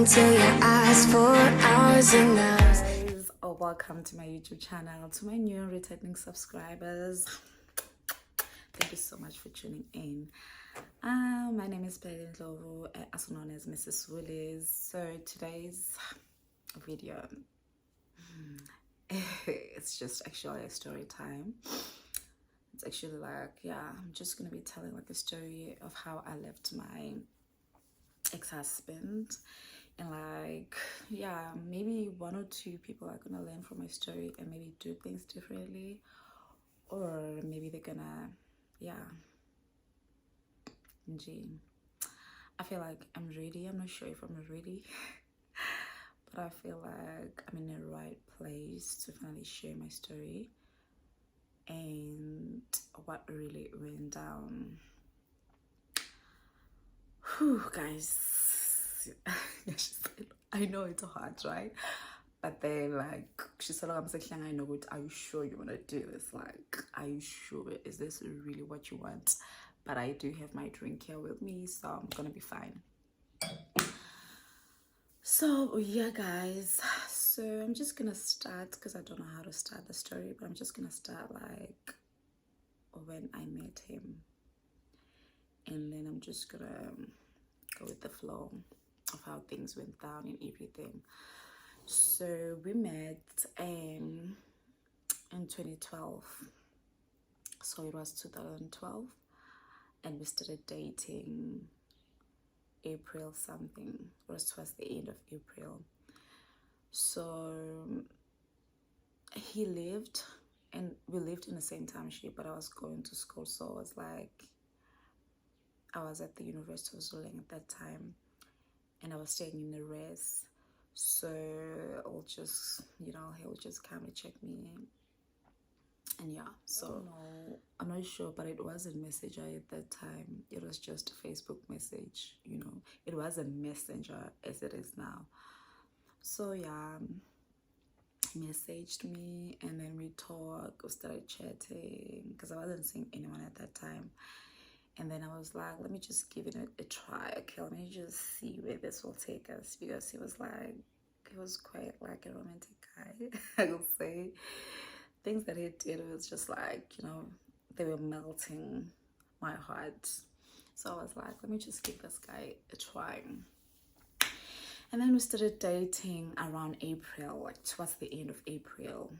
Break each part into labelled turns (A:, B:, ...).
A: into your eyes for hours and hours.
B: Guys, welcome to my YouTube channel. To my new returning subscribers, thank you so much for tuning in. My name is Ndlovu, also known as Mrs. Willis. So today's video, it's just actually a story time. It's actually like, I'm just gonna be telling like a story of how I left my ex-husband, and like, maybe one or two people are gonna learn from my story and maybe do things differently, or maybe they're gonna, I feel like I'm ready. I'm not sure if I'm ready, but I feel like I'm in the right place to finally share my story and what really went down. Whew, guys. I know it's hard, right? But then, like, she said, I'm saying, I know it. Are you sure you want to do this? Like, are you sure? Is this really what you want? But I do have my drink here with me, so I'm gonna be fine. So yeah, guys, so I'm just gonna start because I don't know how to start the story, but I'm just gonna start like when I met him, and then I'm just gonna go with the flow of how things went down and everything. So we met in 2012, so it was 2012, and we started dating April something. It was towards the end of April. So he lived, and we lived in the same township, but I was going to school, so I was like, I was at the University of Zoleng at that time, and I was staying in the res. So I'll just, he'll just come and check me, and so no, I'm not sure, but it wasn't Messenger at that time. It was just a Facebook message, it wasn't Messenger as it is now. So he messaged me, and then we talked, we started chatting, because I wasn't seeing anyone at that time. And then I was like, let me just give it a try. Okay, let me just see where this will take us, because he was quite like a romantic guy. I will say things that he did was just like, they were melting my heart. So I was like, let me just give this guy a try. And then we started dating around April, like towards the end of April,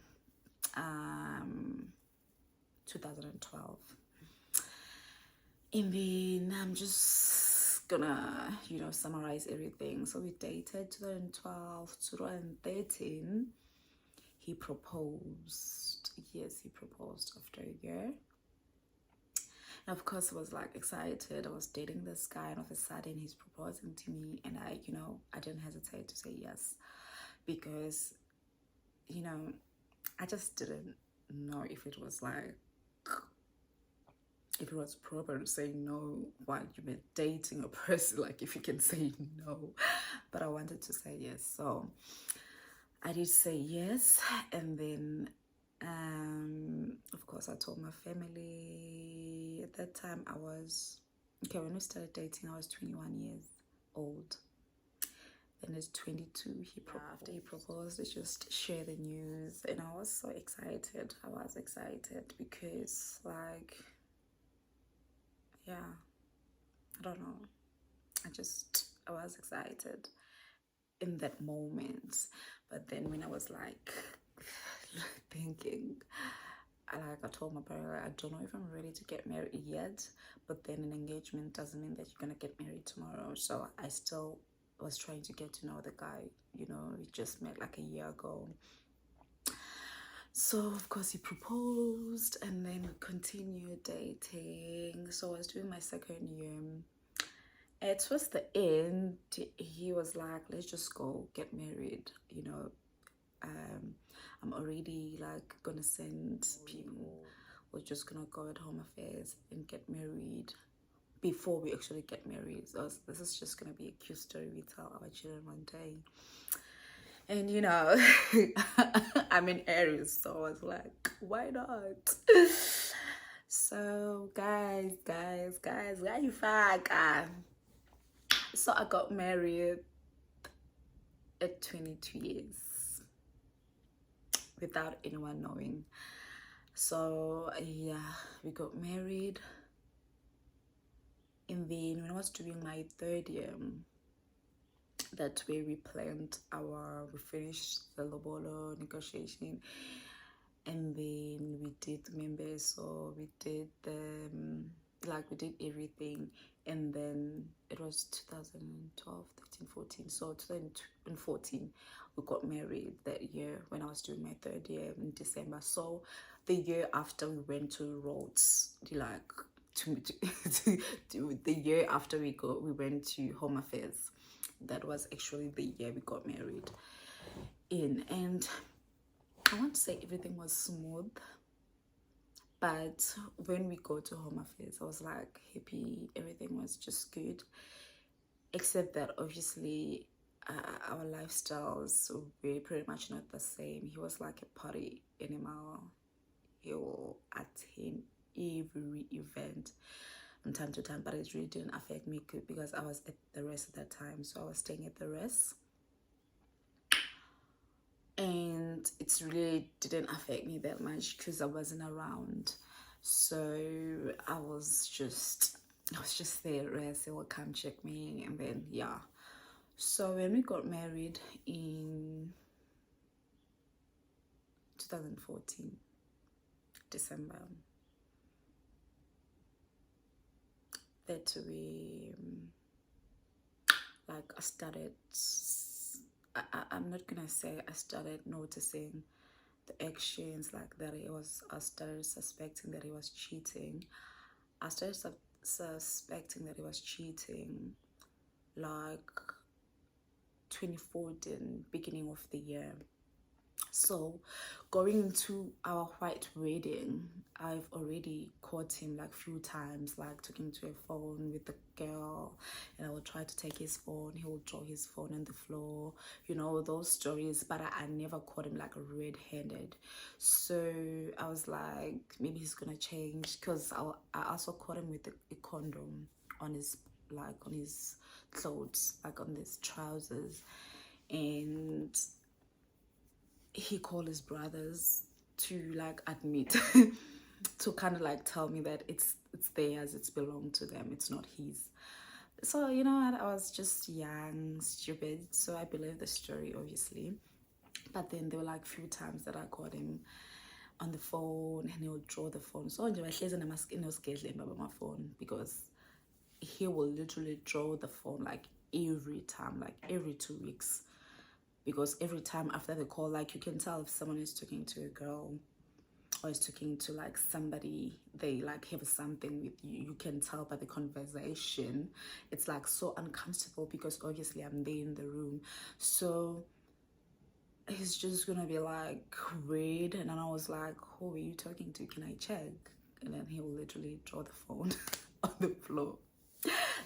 B: 2012. And then I'm just gonna, summarize everything. So we dated 2012, 2013. He proposed. Yes, he proposed after a year. And of course, I was like excited. I was dating this guy, and all of a sudden he's proposing to me, and I didn't hesitate to say yes, because, I just didn't know if it was like, if it was proper to say no while you were dating a person, like if you can say no. But I wanted to say yes, so I did say yes. And then of course I told my family. At that time I was, when we started dating I was 21 years old. Then it's 22, he proposed. After he proposed, I just shared the news, and I was so excited. I was excited because, like, I don't know, I was excited in that moment. But then when I was like thinking, I told my parents, I don't know if I'm ready to get married yet, but then an engagement doesn't mean that you're gonna get married tomorrow. So I still was trying to get to know the guy, we just met like a year ago. So of course he proposed, and then we continued dating. So I was doing my second year. Towards the end, he was like, let's just go get married, I'm already like gonna send people. We're just gonna go at Home Affairs and get married before we actually get married. So this is just gonna be a cute story we tell our children one day. And I'm in Aries, so I was like, why not? So guys, where you fuck? So I got married at 22 years without anyone knowing. So yeah, we got married, and then when I was doing my 3rd year, that's where we finished the lobolo negotiation, and then we did members. So we did we did everything, and then it was 2012, 13, 14. So 2014 we got married that year when I was doing my 3rd year in December. So the year after we went to Rhodes, the year after we went to Home Affairs. That was actually the year we got married in, and I want to say everything was smooth. But when we go to Home Affairs, I was like happy, everything was just good, except that obviously our lifestyles were pretty much not the same. He was like a party animal. He will attend every event from time to time, but it really didn't affect me because I was at the rest at that time. So I was staying at the rest, and it really didn't affect me that much because I wasn't around. So I was just there. Rest, they will come check me, and then yeah. So when we got married in 2014 December, that we I started, I'm not gonna say I started noticing the actions like that. I started suspecting that he was cheating. I started suspecting that he was cheating like 2014, beginning of the year. So going into our white wedding, I've already caught him like few times, like talking to a phone with the girl, and I will try to take his phone. He will draw his phone on the floor, you know, those stories. But I never caught him like red-handed. So I was like, maybe he's gonna change, because I also caught him with a condom on his clothes, like on his trousers, and he called his brothers to like admit to kind of like tell me that it's theirs, it's belonged to them, it's not his. So you know what, I was just young, stupid, so I believed the story obviously. But then there were like few times that I caught him on the phone and he would draw the phone. So nje bahlezi namaskini about my phone, because he will literally draw the phone like every time, like every 2 weeks. Because every time after the call, like you can tell if someone is talking to a girl or is talking to like somebody, they like have something with you. You can tell by the conversation. It's like so uncomfortable because obviously I'm there in the room. So he's just gonna be like weird, and then I was like, who are you talking to? Can I check? And then he will literally draw the phone on the floor.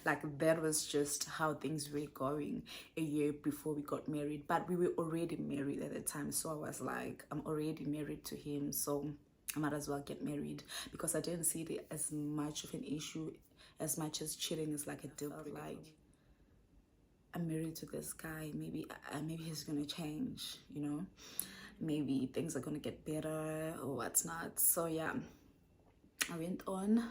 B: Like that was just how things were going a year before we got married. But we were already married at the time, so I was like, I'm already married to him, so I might as well get married, because I didn't see it as much of an issue as much as cheating is like a deal. Like, I'm married to this guy, maybe he's gonna change, you know, maybe things are gonna get better or what's not. So yeah, I went on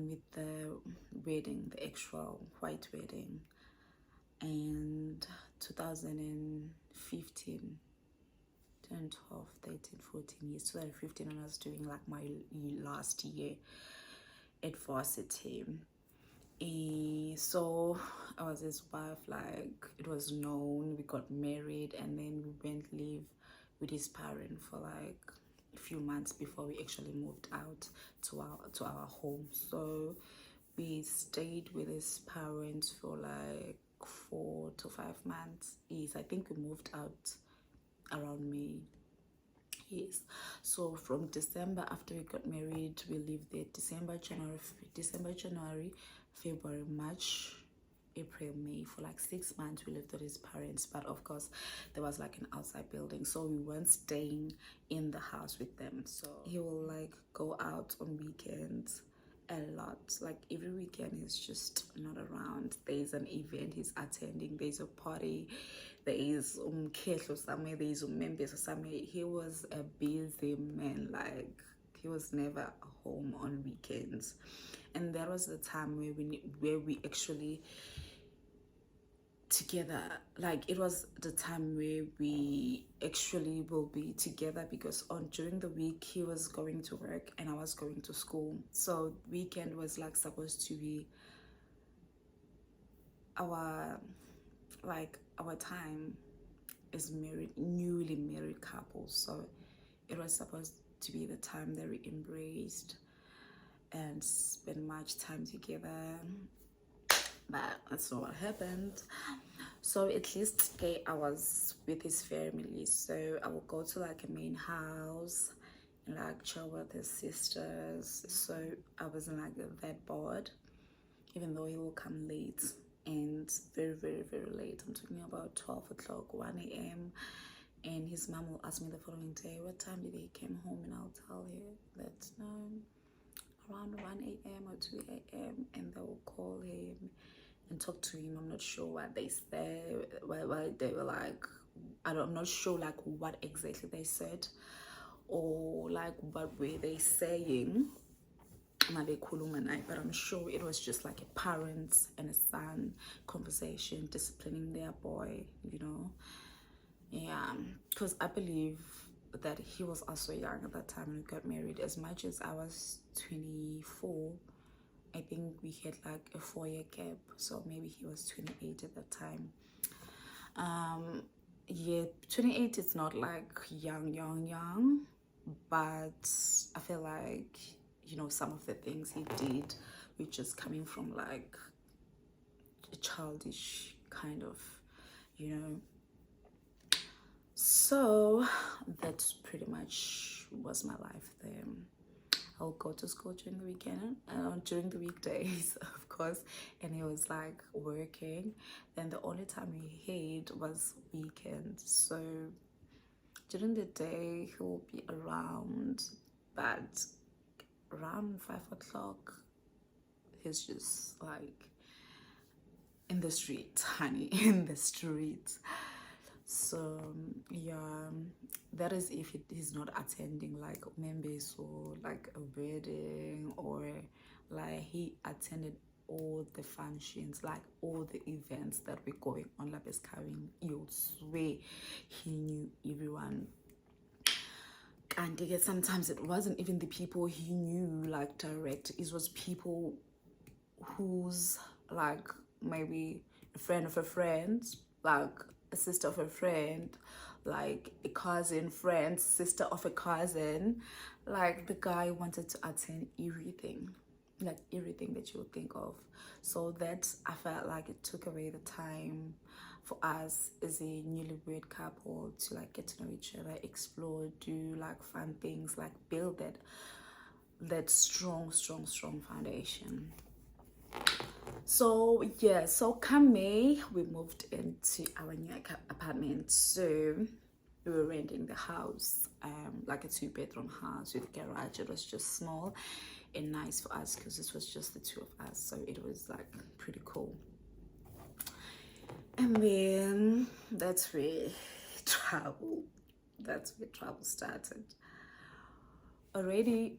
B: with the wedding, the actual white wedding, and 2015, 2012, 13, 14 years, 2015, when I was doing like my last year at varsity. So I was his wife, like it was known, we got married, and then we went live with his parents for like a few months before we actually moved out to our home. So we stayed with his parents for like 4 to 5 months. Yes, I think we moved out around May. Yes, so from December, after we got married, we lived there December, January, February, March, April, May. For like 6 months we lived with his parents, but of course there was like an outside building, so we weren't staying in the house with them. So he will like go out on weekends a lot. Like every weekend he's just not around. There's an event he's attending, there's a party, there is umkhehlo somewhere, there is members somewhere. He was a busy man. Like he was never home on weekends, and that was the time where we actually together. Like it was the time where we actually will be together, because on during the week he was going to work and I was going to school, so weekend was like supposed to be our time as newly married couples. So it was supposed to be the time that we embraced and spend much time together, but that's not what happened. So at least okay, I was with his family, so I would go to like a main house and like chill with his sisters. So I wasn't like that bored, even though he will come late, and very very late. I'm talking about 12 o'clock, 1 a.m. and his mom will ask me the following day, what time did he came home, and I'll tell her that around 1 a.m. or 2 a.m. and they will call him and talk to him. I'm not sure what they said, why they were like, I'm not sure like what exactly they said, or like what were they saying, but I'm sure it was just like a parents and a son conversation, disciplining their boy, you know. Yeah, because I believe that he was also young at that time when we got married. As much as I was 24, I think we had like a 4-year gap, so maybe he was 28 at that time. Yeah, 28 is not like young, but I feel like, you know, some of the things he did were just coming from like a childish kind of, you know. So that's pretty much was my life there. I'll go to school during the weekend, during the weekdays, of course, and he was like working. Then the only time he had was weekends. So during the day he will be around, but around 5 o'clock he's just like in the street, honey, in the street. So yeah, that is if he's not attending like members or like a wedding, or like he attended all the functions, like all the events that were going on. Like carrying, you'll swear he knew everyone. And again, sometimes it wasn't even the people he knew like direct, it was people who's like maybe a friend of a friend, like a sister of a friend, like a cousin friend, sister of a cousin. Like the guy wanted to attend everything, like everything that you would think of. So that, I felt like it took away the time for us as a newlywed couple to like get to know each other, explore, do like fun things, like build that strong foundation. So yeah, so come May, we moved into our new apartment. So we were renting the house, like a 2-bedroom house with garage. It was just small and nice for us because it was just the two of us, so it was like pretty cool. And then that's where travel started already.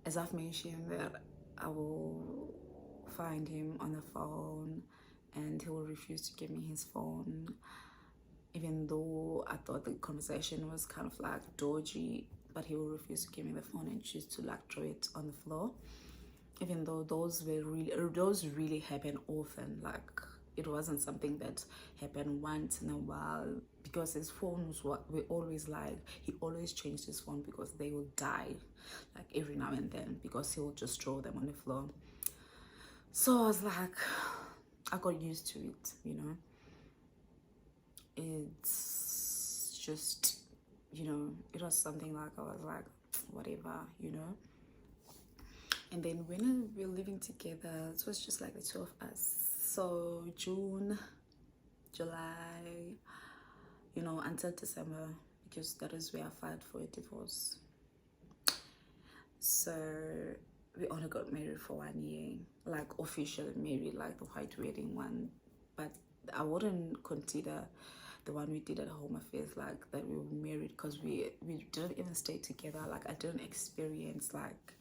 B: As I've mentioned, that I will find him on the phone and he will refuse to give me his phone, even though I thought the conversation was kind of like dodgy, but he will refuse to give me the phone and choose to like throw it on the floor, even though those really happen often. Like it wasn't something that happened once in a while, because his phones were always like, he always changed his phone because they will die like every now and then, because he will just throw them on the floor. So I was like, I got used to it, you know. It's just, you know, it was something like I was like, whatever, you know. And then when we were living together, it was just like the two of us. So June, July, you know, until December, because that is where I filed for a divorce. So we only got married for 1 year, like officially married, like the white wedding one. But I wouldn't consider the one we did at Home Affairs like that we were married, because we didn't even stay together. Like I didn't experience like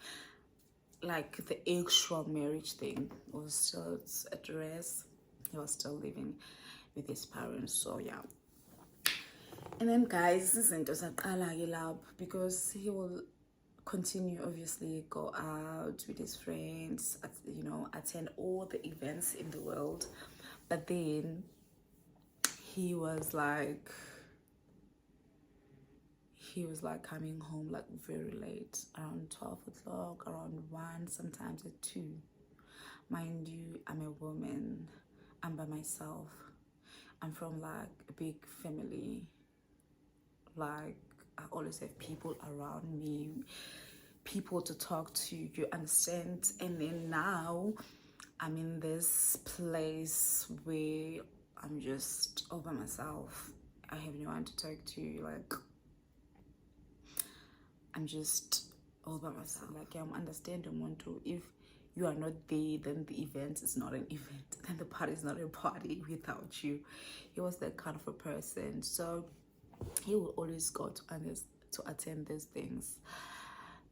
B: the actual marriage thing. It was still a dress. He was still living with his parents. So yeah. And then guys, izinto zaqala-ke lapho, because he will continue, obviously, go out with his friends, you know, attend all the events in the world. But then he was like coming home like very late, around 12 o'clock, around 1, sometimes at 2. Mind you, I'm a woman, I'm by myself, I'm from like a big family, like I always have people around me, people to talk to, you understand? And then now I'm in this place where I'm just all by myself. I have no one to talk to. Like I'm just all by myself. Like I'm understanding one too. If you are not there, then the event is not an event, then the party is not a party without you. He was that kind of a person. So he will always go to attend these things.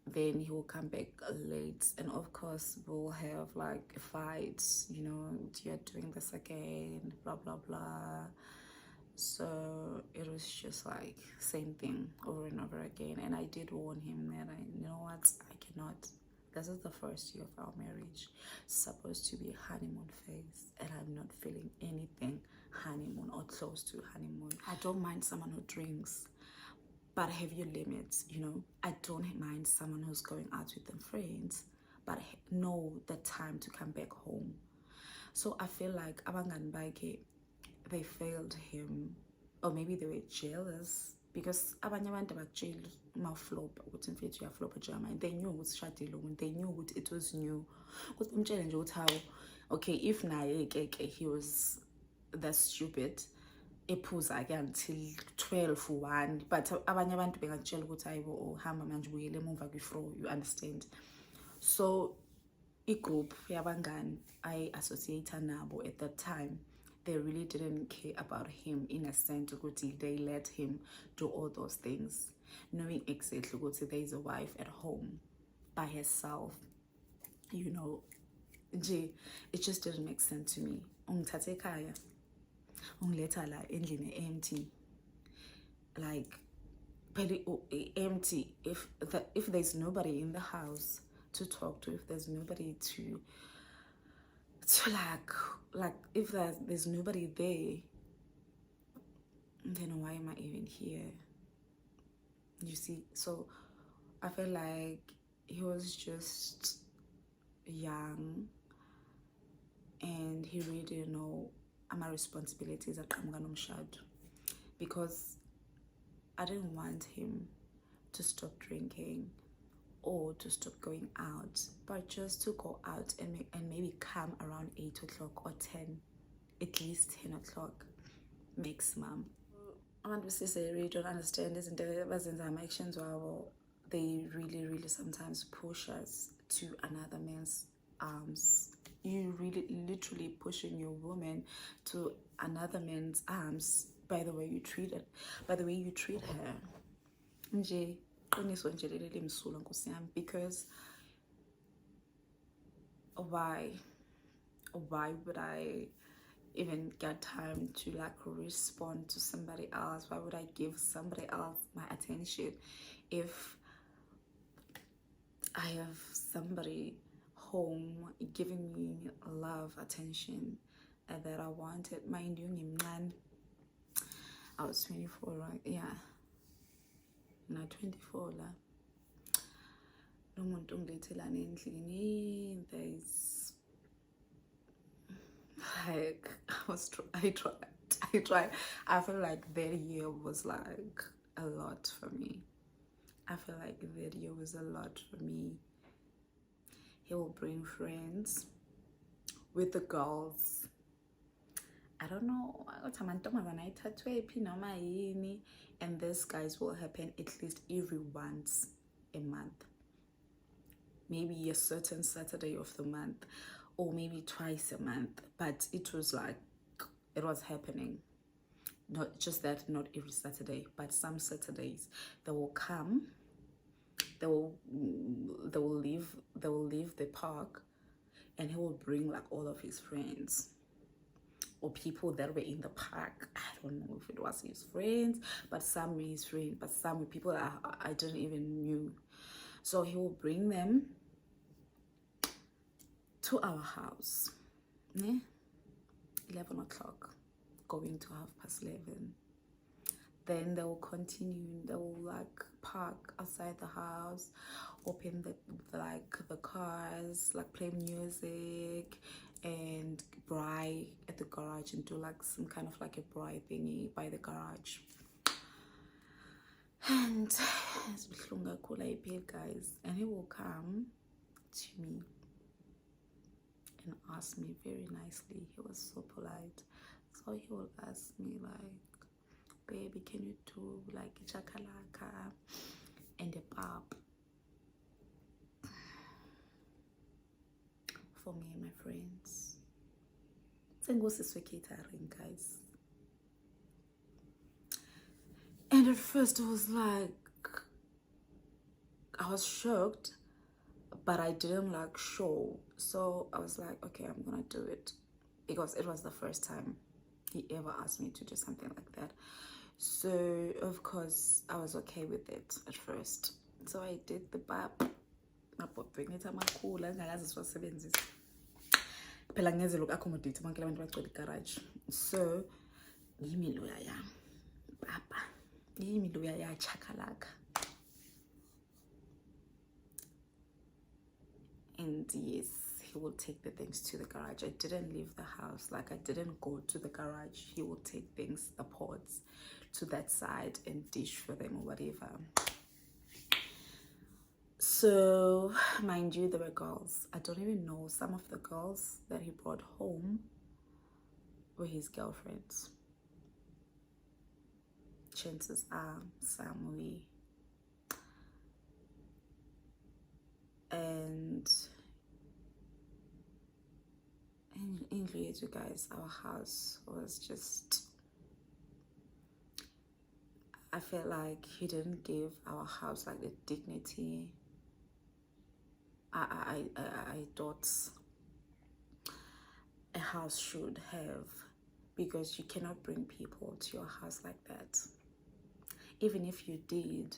B: Then he will come back late, and of course we'll have like fights, you know, you're doing this again, blah blah blah. So it was just like same thing over and over again. And I did warn him that you know what, I cannot. This is the first year of our marriage. It's supposed to be honeymoon phase, and I'm not feeling anything honeymoon or close to honeymoon. I don't mind someone who drinks, but have your limits, you know. I don't mind someone who's going out with their friends, but know the time to come back home. So I feel like abangani bakhe, they failed him, or maybe they were jealous, because abanye abantu abakutshela uma uflopa ukuthi mfethu uyaflopa German. They knew ukuthi shadile, they knew ukuthi it was new, ukuthi bamtshele nje ukuthi hawo, okay, if naye ke he was that stupid, ephuza-ke until 12 1, but abanye abantu bengakutshela ukuthi hayibo uhamba manje ubuyele emuva kwi-flow, you understand? So igroup yabangani I associate nabo at that time, they really didn't care about him, in a sense ukuthi they let him do all those things, knowing exactly ukuthi there is a wife at home by herself, you know. Nje it just didn't make sense to me. Ungithathe ekhaya, ungiletha la endlini empty, like barely empty. If there's nobody in the house to talk to, if there's nobody to like if there's nobody there, then why am I even here? You see? So I feel like he was just young, and he really didn't know my responsibilities at nomshado, because I didn't want him to stop drinking or to stop going out, but just to go out and maybe come around 8 o'clock or 10, at least 10 o'clock maximum. Abantu besizwe really don't understand izinto abazenza ama-actions wabo. They really sometimes push us to another man's arms. You really literally pushing your woman to another man's arms by the way you treat her. Nje qiniso nje leli limsulwa Nkosi yami, because why would I even get time to like respond to somebody else? Why would I give somebody else my attention if I have somebody home giving me love, attention that I wanted? Mind you, I was 24, right? Yeah, na 24 la. No muntu ungilethela endlini. There's like I tried. I feel like that year was like a lot for me. He will bring friends with the girls. I don't know, and these guys will happen at least every once a month. maybe a certain Saturday of the month, or maybe twice a month, but it was like, it was happening. Not just that, not every Saturday, but some Saturdays they will come, they will leave the park, and he will bring like all of his friends or people that were in the park. I don't know if it was his friends, but some were his friends, but some were people that I didn't even knew. So he will bring them to our house, 11 o'clock, going to 11:30. Then they will continue, they will like park outside the house, open the cars, like play music and braai at the garage, and do like some kind of like a braai thingy by the garage. And it's guys, and he will come to me and ask me very nicely. He was so polite. So he will ask me like, baby, can you do like chakalaka and a pop for me and my friends? Catering, guys. And at first I was like, I was shocked, but I didn't like show. So I was like, okay, I'm gonna do it, because it was the first time he ever asked me to do something like that. So of course I was okay with it at first. So I did the bap. Accommodate garage. So yimi loya ya papa, yimi loya ya chakalaka. And yes, he will take the things to the garage. I didn't leave the house, like I didn't go to the garage. He will take things, the pots, to that side and dish for them or whatever. So mind you, there were girls. I don't even know, some of the girls that he brought home were his girlfriends. Chances are some we. And in you guys, our house was just, I felt like he didn't give our house like the dignity I thought a house should have, because you cannot bring people to your house like that, even if you did.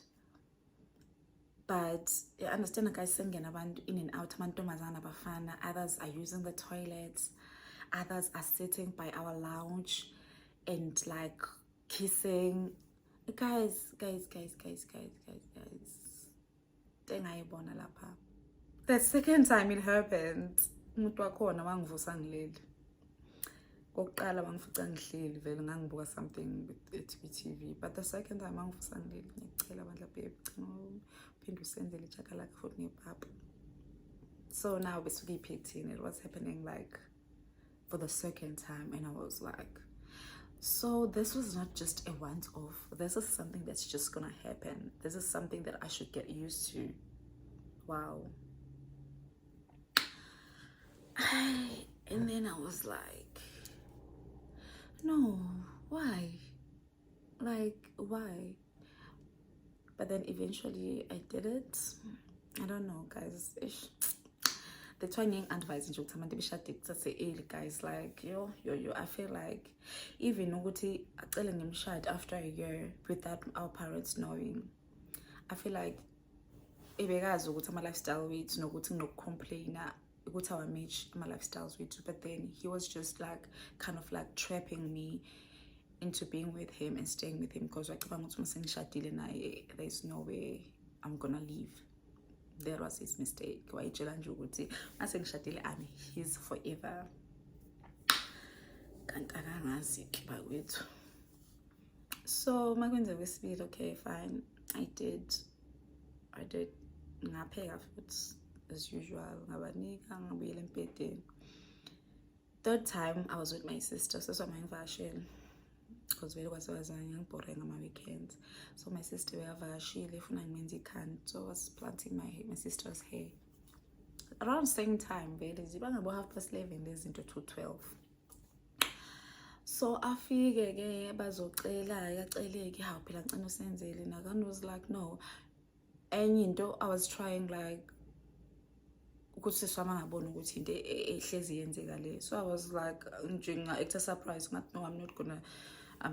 B: But I understand, guys, in and out, others are using the toilets, others are sitting by our lounge and like kissing. Guys. The second time it happened, something with TV, but the second time so now basically 15, it was happening like for the second time, and I was like, so this was not just a once-off. This is something that's just gonna happen. This is something that I should get used to. Wow. And then I was like, no, why? Like, why? But then eventually I did it. I don't know, guys. The twanging advice in early, guys, like yo, I feel like even after a year without our parents knowing, I feel like my lifestyle with no complain our match my lifestyles with, but then he was just like kind of like trapping me into being with him and staying with him, because there's no way I'm gonna leave. That was his mistake. I'm his forever. So my going to speed, okay, fine. I did ngapheka futhi as usual. Third time I was with my sister, so my version, because we was boring on my weekends. So my sister was so I was planting my sister's hair. around same time vele ziba ngabo 11:30 lezinto to 12. So afike ke bazocela yacele ke hawu phela ngicela usenzele and I was like no. Enye into I was trying like ukuthi siswama ngabona ukuthi into ehlezi yenzeka le. So I was like njenga act surprise ngathi no, I'm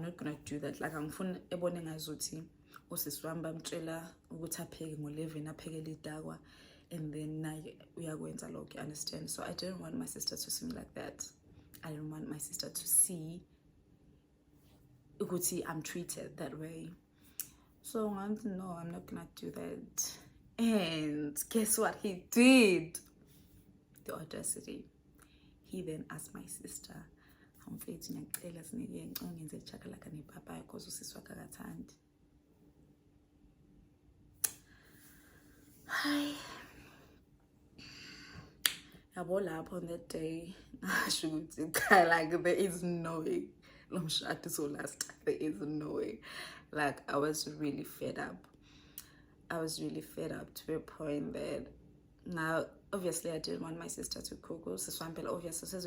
B: not gonna do that. Like angifuni ebone ngazuthi usisiwami bamtshela ukuthi apheke ngo-11 aphekele idakwa and then naye uyakwenza lokho, you understand? So I didn't want my sister to see me like that. I didn't want my sister to see ukuthi I'm treated that way. So I went, no, I'm not gonna do that. And guess what he did? The audacity. He then asked my sister, "Hamfethu ngiyacela sinike ngicela ngenze chakalaka nepapa because usiswa kakathandi." Hi. Yabo lapho on that day, like there is no way. There is no way. Like I was really fed up. I was really fed up to a point that now obviously I didn't want my sister to cook. So obviously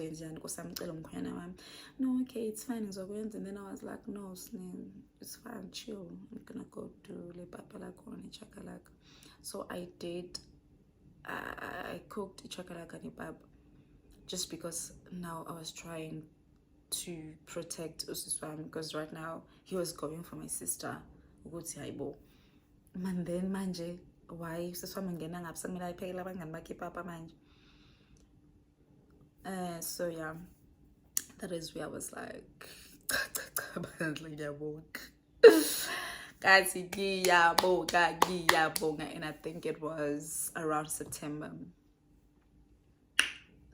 B: no, okay, it's fine, and then I was like, no, it's fine, chill. I'm gonna go do le papala kone chakalaka. So I did. I cooked chakalaka ni pap just because now I was trying to protect Usiswam because right now he was going for my sister. And then manje why Usiswam ngena ngapha mina ayiphekela abangani bakhe papa manje. So yeah, that is where I was like guys, and I think it was around September.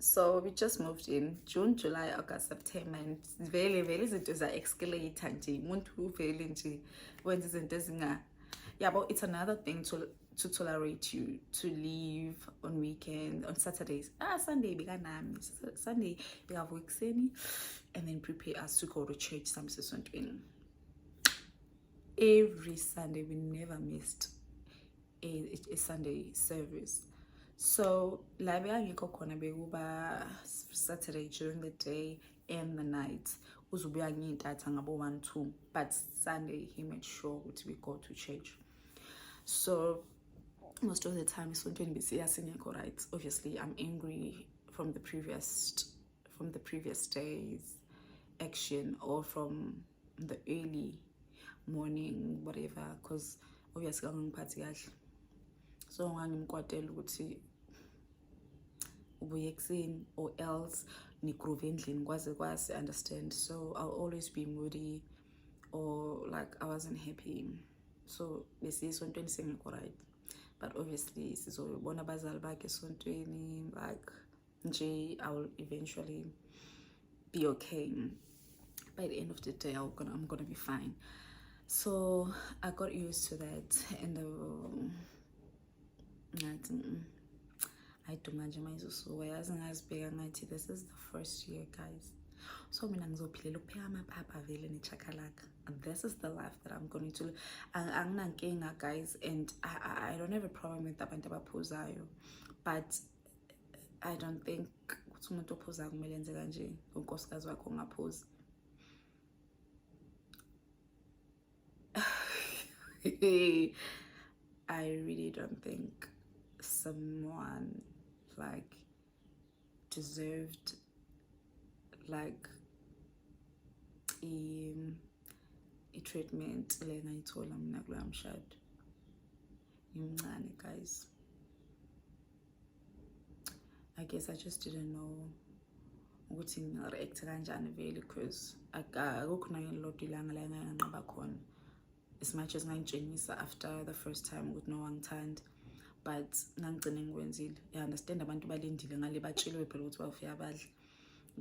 B: So we just moved in June, July, August, September, and very izinto za escalate nje umuntu vele nje wenza izinto ezinga. Yeah, but it's another thing to tolerate you to leave on weekends, on Saturdays. Sunday beganami. Sunday we have weekseni and then prepare us to go to church some season. Every Sunday we never missed a Sunday service. So live khona bekuba Saturday during the day and the night. Uzubuya ngiyitatha ngabo 1-2, but Sunday he made sure that we go to church. So most of the time isontweni besiyasingekho right. Obviously I'm angry from the previous days action or from the early morning whatever, because obviously ngangiphathi kahle. So ngangimkwatela ukuthi ubuye ekseni or else nigroove endlini kwaze understand. So I'll always be moody or like I wasn't happy. So besiyisontweni singekho right, but obviously sizobona abazali bakhe esontweni like nje I will eventually be okay. By the end of the day I'm gonna be fine. So I got used to that, and I do manje mayizusuka yazi ngazibheka ngathi this is the first year guys, so mina ngizophilela ukupheka amapapa vele nechakalaka. This is the life that I'm going to. Anginankinga guys, and I don't have a problem with abantu abaphuzayo, but I don't think ukuthi umuntu ophuzayo kumele enze kanje unkosikazi wakho ngaphuza. I really don't think someone like deserved like a treatment le ngayithola mina kuloya mshado. Ngimncane guys. I guess I just didn't know ukuthi ngi-react kanjani vele because akukho nalolodwa ilanga la nganqaba khona. As much as ngayitshengisa after the first time ukuthi no wangithanda, but ngangigcine ngikwenzile. I understand abantu balindile ngale batsheliwe phela ukuthi bafika badle,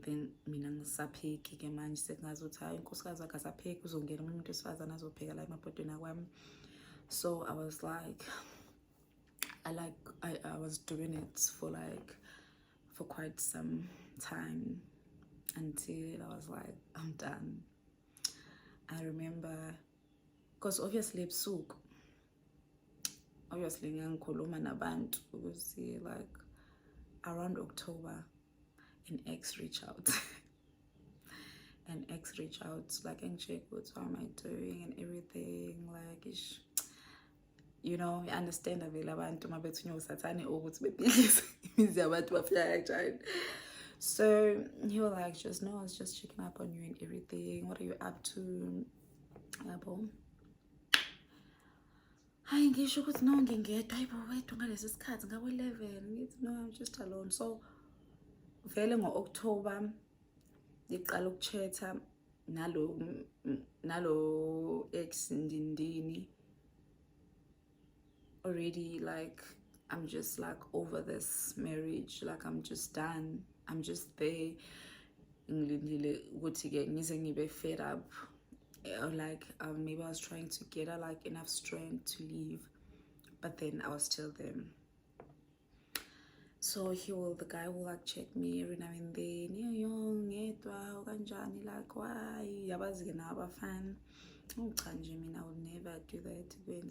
B: then mina ngisapheki ke manje sekungazi ukuthi hayi inkosikazi wakhe asapheki uzongena umuntu wesifazane azopheka la emabhodweni akwami. So I was like I was doing it for quite some time until I was like I'm done. I remember because obviously ngiyangikhuluma nabantu ukuthi like around October, an ex reached out. An ex reached out, like, and check what am I doing and everything, like, ish. You know, I understand abantu mabethunywa usathane ukuthi bebhekise imizi yabantu bafika kanjani. So he was like, just no, I was just checking up on you and everything. What are you up to? Yabo. Hayi ngisho ukuthi no ngingedwa ayibo wedwa ngalesi sikhathi ngabo 11 ngithi no I'm just alone. So vele ngo-October ngiqala ukuthetha nalo ex ndindini. Already, like, I'm just like over this marriage, like I'm just done, I'm just there. Fed up, like maybe I was trying to get like enough strength to leave, but then I was still there. So the guy will like check me every now and then, like why yabazi na abafana. Oh, I would never do that. When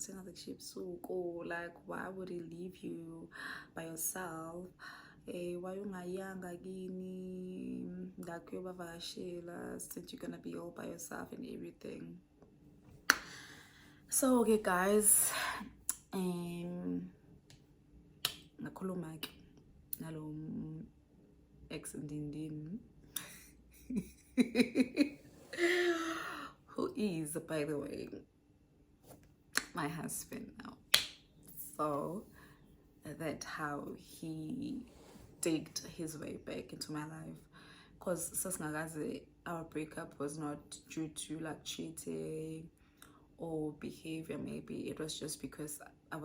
B: like, why would he leave you by yourself? Why you young again? Since you're gonna be all by yourself and everything. So okay, guys, nakhuluma ke nalo ex ndindini. Who is, by the way, my husband now. So that's how he digged his way back into my life. Because our breakup was not due to like cheating or behavior. Maybe it was just because I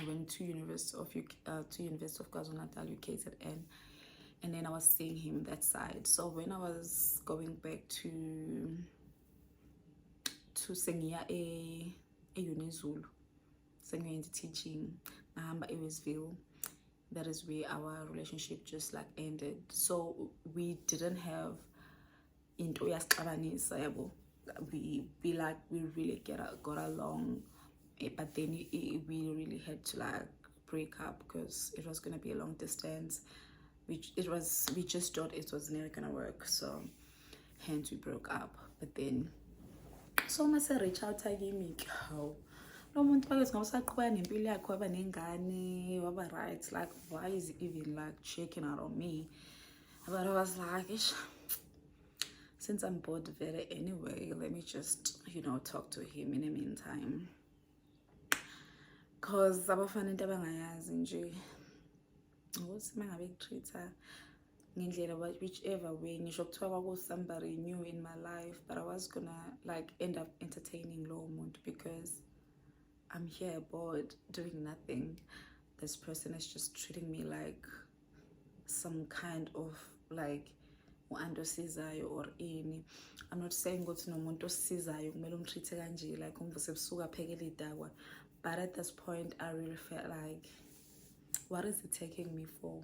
B: went to University of KwaZulu-Natal, UKZN. And then I was seeing him that side. So when I was going back to Sengia a Unizulu, Sengia into teaching, Eresville, that is where our relationship just like ended. So we didn't have into yasixabanisa. We really got along, but then we really had to like break up because it was gonna be a long distance. We just thought it was never gonna work, so hence we broke up. But then so mase reach out kimi, how no muntu bakwethu ngawusaqhubeka nempilo yakhe waba nengane waba right, like why is he even like checking out on me? But I was like, ish, since I'm bored very anyway, let me just, you know, talk to him in the meantime, because abafana into abangayazi nje ukuthi mangabe ngitreat-a ngendlela whichever way, ngisho kuthiwa kwaku somebody new in my life, but I was gonna like end up entertaining lowo muntu because I'm here bored doing nothing. This person is just treating me like some kind of like umuntu osizayo or ini. I'm not saying ukuthi nomuntu osizayo kumele umtreat kanje like umvuse ebusuku aphekele idakwa, but at this point I really felt like, what is it taking me for?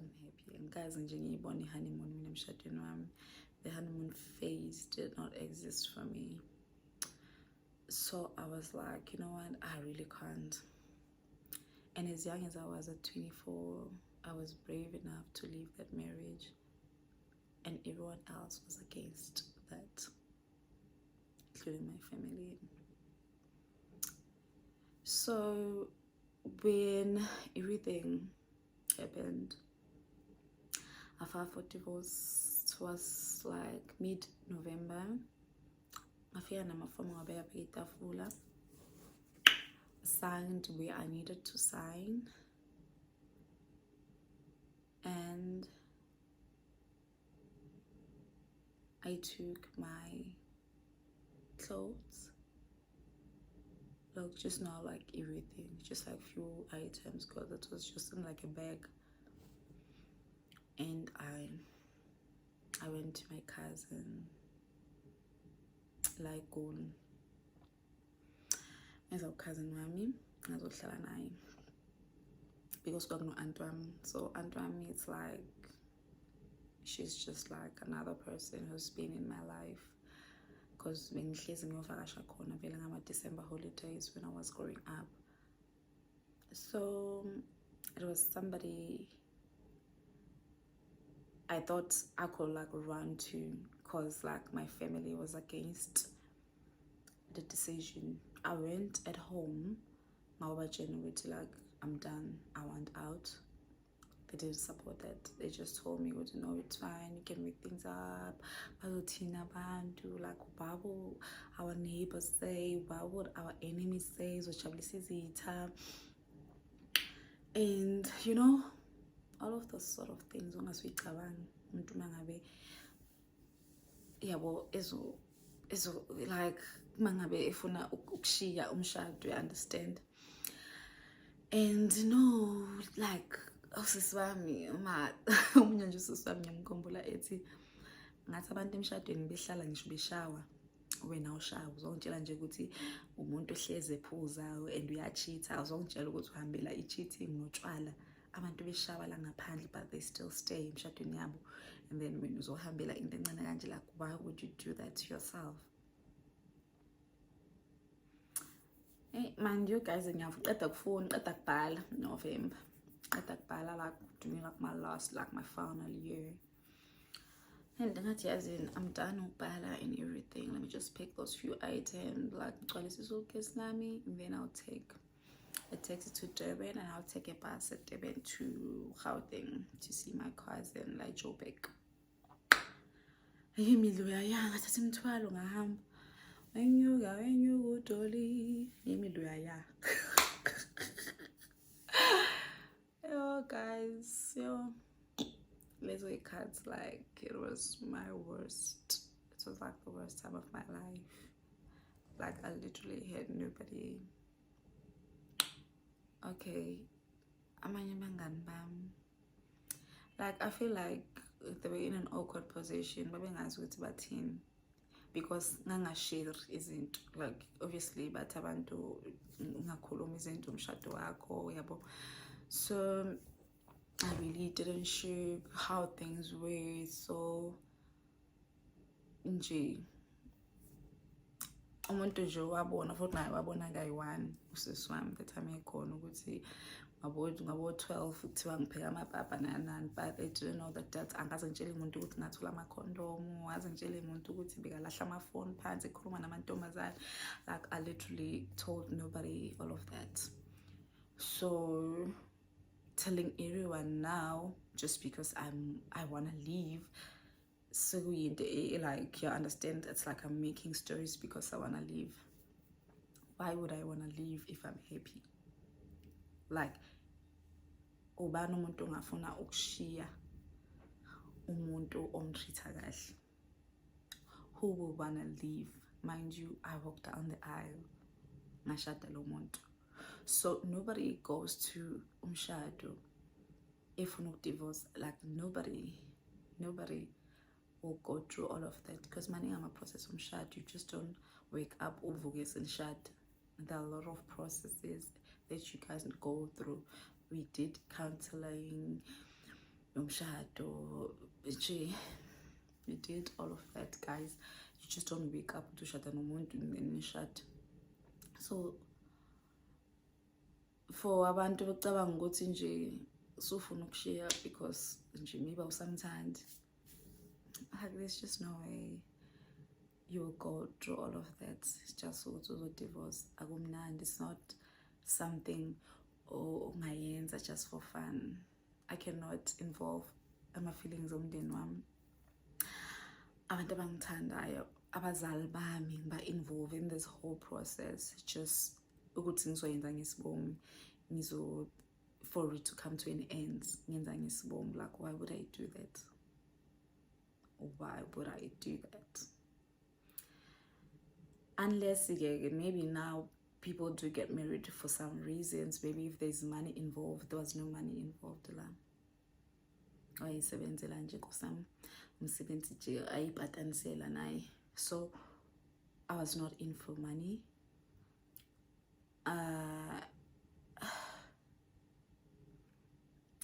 B: And guys, honeymoon, the honeymoon phase did not exist for me. So I was like, you know what, I really can't. And as young as I was at 24, I was brave enough to leave that marriage, and everyone else was against that, including my family. So when everything happened, I filed for divorce. It was like mid-November. Ngafika namafomu ngabeka phezulu, signed where I needed to sign, and I took my clothes, like just not like everything, just like few items, because it was just in like a bag. And I went to my cousin, like going as a cousin wami, ngazohlala naye, because kwakuno aunt wami. So aunt wami, it's like she's just like another person who's been in my life, because bengihlezi ngiyovakasha khona vele ngama December holidays when I was growing up. So It was somebody I thought I could like run to, because like my family was against the decision. I went at home, my January to like, I'm done, I want out. They didn't support that. They just told me, you know, it's fine, you can make things up. Bazothina bantu, like what will our neighbors say, what would our enemies say, and you know, all of those sort of things. Umuntu mangabe yabo ezo like mangabe efuna ukushiya umshado, you understand. And no, like usisi wami omunye nje usisi wami ngiyamkhumbula ethi ngathi abantu emshadweni behlala ngisho beshawa, wena ushawa uzongitshela nje ukuthi umuntu ohleze ephuza and uyacheat, uzongitshela ukuthi uhambela i-cheating notshwala. Abantu beshawa la ngaphandle, but they still stay emshadweni yabo. And then when uzohambela into encane kanje, like why would you do that to yourself? Hey, mind you guys, ngiyavuqeda kufuna, qeda kubhala November, qeda kubhala like doing like my last, like my final year. And then I'm done ukubhala and everything. Let me just pick those few items, like gcwalisa suitcase nami, and then I'll take a taxi to Durban, and I'll take a bus at Durban to Gauteng to see my cousin, like Joburg. Yimi loya ya ngathatha imithwalo ngahamba. Wenyuka udoli. Yimi loya ya. Yo guys, yo. Let's wait cards, like it was my worst. It was like the worst time of my life. Like I literally had nobody. Okay, amanye abangani bami, like I feel like they were in an awkward position, babengazi ukuthi bathini, because ngangashare izinto, like obviously bathi abantu ungakhuluma izinto umshado wakho, yabo. So I really didn't share how things were. So nje umuntu nje wabona, futhi naye wabona kayi-1 usisi wami that time ekhona ukuthi ngabo 12 kuthiwa ngipheka amapapa nani, but they didn't know that angaze ngitshele umuntu ukuthi ngathola amakhondomu, angaze ngitshele umuntu ukuthi bekalahla amafoni phansi ekhuluma namantombazane. Like I literally told nobody all of that. So telling everyone now just because I want to leave, so like you understand, it's like I'm making stories because I want to leave. Why would I want to leave if I'm happy? Like ubani umuntu ongafuna ukushiya umuntu omtreata kahle? Who will wanna leave? Mind you, I walked down the aisle ngashada lo muntu. So nobody goes to umshado efuna ukudivorce. Like nobody will go through all of that, because maningi ama-process umshado. You just don't wake up uvuke senishada. There are a lot of processes that you guys go through. We did counseling, umshado, we did all of that, guys. You just don't wake up to shada nomuntu and nishada. So for abantu becabanga ukuthi nje sufuna ukushiya because nje maybe awusamthandi, like there's just no way you will go through all of that. It's just also divorce. Akumnandi. It's not something ongayenza just for fun. I cannot involve my feelings omndeni wami, abantu abangithandayo, abazali bami ngiba-involve in this whole process, just ukuthi ngizoyenza ngesibomi, for it to come to an end, ngenza ngesibomi. Like why would I do that? Why would I do that? Unless maybe now people do get married for some reasons. Maybe if there's money involved. There was no money involved la. Wayisebenzela nje kusam umsebenzi nje ayibhatanisela naye. So I was not in for money.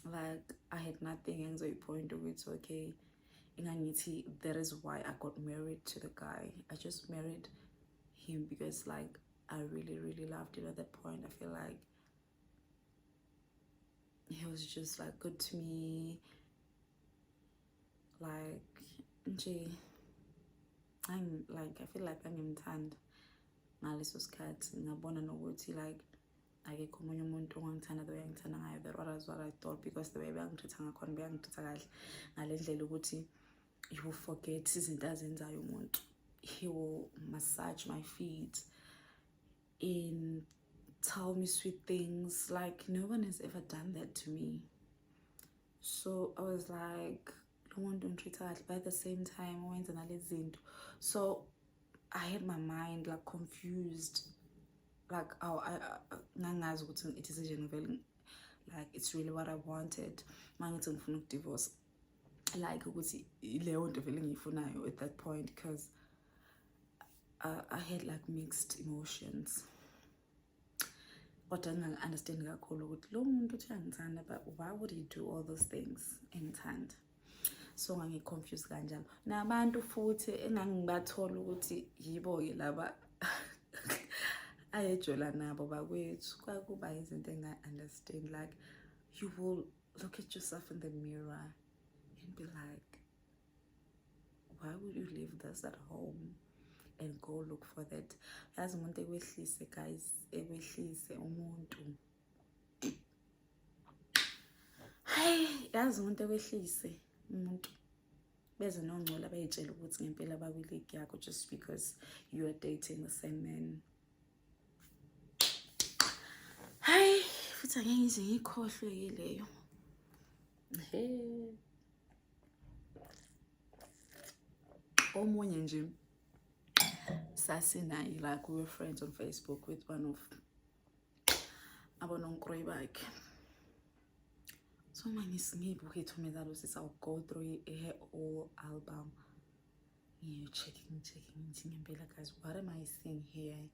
B: Like I had nothing, and so point of it's okay. That is why I got married to the guy. I just married him because like I really loved him at that point. I feel like he was just like good to me, like nje I feel like angimthanda ngaleso sikhathi. Ngabona nokuthi like akekho omunye umuntu ongangithanda the way angithanda ngayo. That was what I thought, because the way bangitreat ngakhona bangitreat kahle ngale ndlela ukuthi he will forget izinto azenzayo umuntu. He will massage my feet and tell me sweet things. Like no one has ever done that to me. So I was like, I want to treat her, but at the same time, so I had my mind like confused, like it is a like it's really what I wanted. Divorce, like at that point, because I had like mixed emotions. But I understand but why would he do all those things in hand? So I'm confused kanjalo. Nabantu futhi engangibathola ukuthi yibo ke laba ayejola nabo bakwethu, kwakuba izinto enga-understand. Like you will look at yourself in the mirror and be like, why would you leave this at home and go look for that? Yazi umuntu ekwehlise, guys, ekwehlise umuntu. Hayi, yazi umuntu ekwehlise umuntu beze nongcola bayitshela ukuthi ngempela bakwiligi yakho just because you are dating the same man. Hayi, futhi angeke ngize ngikhohlwe yileyo. Omunye nje sasinayi, like we were friends on Facebook with one of abanonkroyi bakhe. So ngibuke ithumela sis, I'll go through her whole album. You checking, guys, what am I seeing here?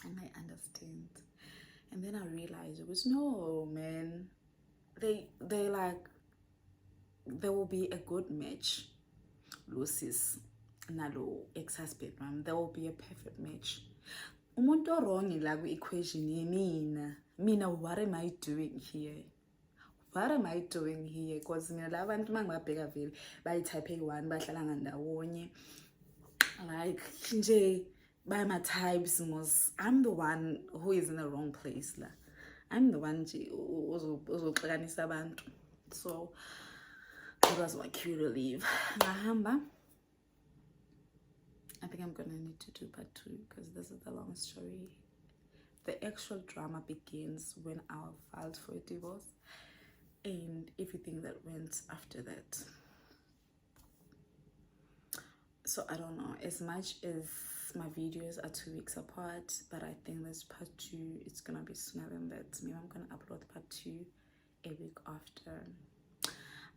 B: And I understand. And then I realized it was no, man. They like, there will be a good match. Lucis nalo ex-husband, there will be a perfect match. Umuntu wrong la equation mina, what am I doing here? What am I doing here? Because mina la bantu mangibabheka vele bayi-type one bahlala ngandawonye, like nje by my types. I'm the one who is in the wrong place la. I'm the one nje ozoxakanisa abantu. So it was my cue to leave. Ngahamba. I think I'm gonna need to do part 2 because this is the long story. The actual drama begins when I filed for a divorce and everything that went after that. So I don't know, as much as my videos are 2 weeks apart, but I think this part 2, it's gonna be sooner than that. Maybe I'm gonna upload part 2 a week after.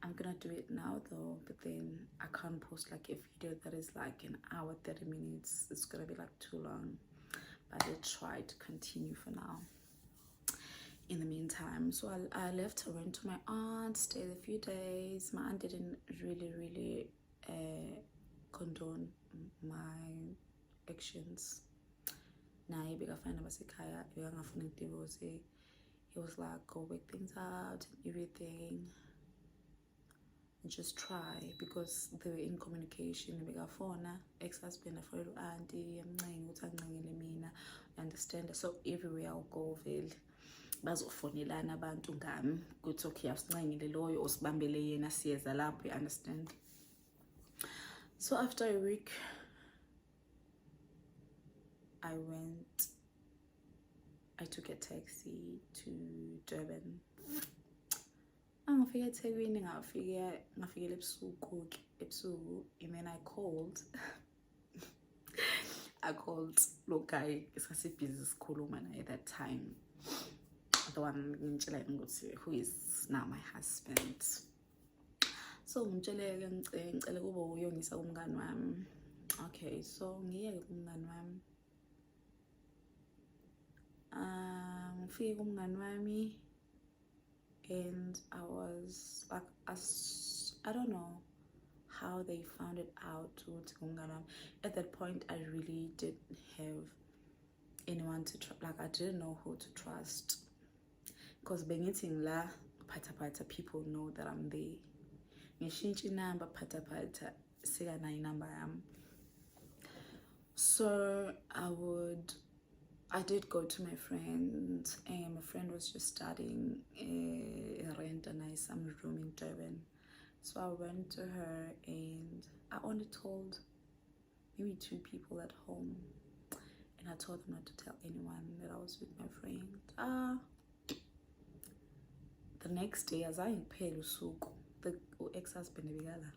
B: I'm gonna do it now though, but then I can't post like a video that is like an hour 30 minutes. It's gonna be like too long, but I'll try to continue for now. In the meantime, so I left, I went to my aunt, stayed a few days. My aunt didn't really condone my actions. Naye bekafana basekhaya bekangafuna divorce. He was like, go work things out and everything, and just try, because they were in communication. Bekafona ex-husband afraid auntie amncenga ukuthi angincengele mina, understand? So everywhere I'll go vele bazofonelana abantu ngami kuthi okay asincengele loyo osibambele yena siyeza lapho, you understand? So after a week I took a taxi to Durban. Ngafika eThekwini, ngafika ebusuku, and then I called lo guy esasibhizi sikhuluma naye at that time, the one who is now my husband. So ngicele kube uyongisa kumngani wami. Okay, so ngiyeke kumngani wami. Ngifike kumngani wami, and I was like, I don't know how they found it out. At that point, I really didn't have anyone to trust. Like, I didn't know who to trust. because bengithi ngila phatha people know that I'm there. Ngishintsha inamba phatha sekanayo inamba yami. So I did go to my friend, and my friend was just starting rent a nice room in Durban. So I went to her and I only told maybe 2 people at home, and I told them not to tell anyone that I was with my friend. The next day, as I ngiphela usuku, the ex-husband bekala,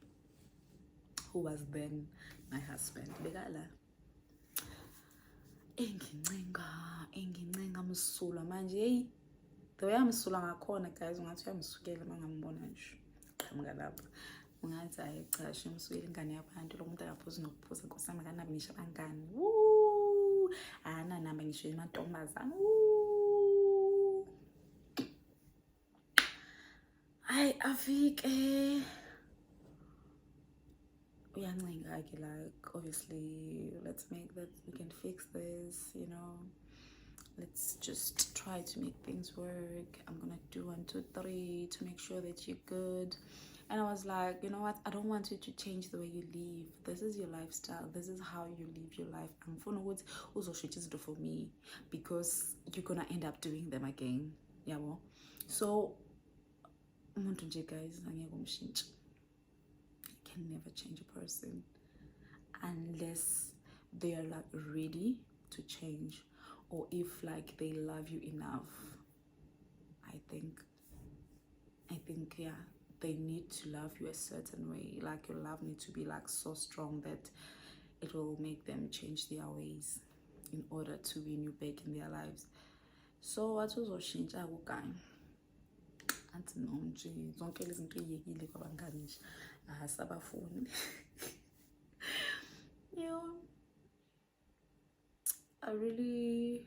B: who was then my husband, bekala engincenga msula manje. Hey, the way amsula ngakhona guys, ungathi uyamsukela mangambona nje qhamuka lapha, ungathi hayi cha shimsukela ingane yabantu, lo muntu akaphuza nokuphuza, nkosama kanabi ngisho abangani ana namba ngisho emantombazana. Hayi afike uyancenga-ke, like obviously let's make that, we can fix this, you know, let's just try to make things work. I'm gonna do 1 2 3 to make sure that you're good. And I was like, you know what, I don't want you to change the way you live. This is your lifestyle, this is how you live your life. Angifuna ukuthi uzoshintsha izinto for me, because you're gonna end up doing them again, yabo. So umuntu nje guys angeke umshintshe. You can never change a person unless they are like ready to change, or if like they love you enough. I think yeah, they need to love you a certain way. Like your love needs to be like so strong that it will make them change their ways in order to win you back in their lives. So what was uzoshintsha kukayi? Anti no nje zonke lezi zinto yekile kwabangani nje asabafuni. You know, I really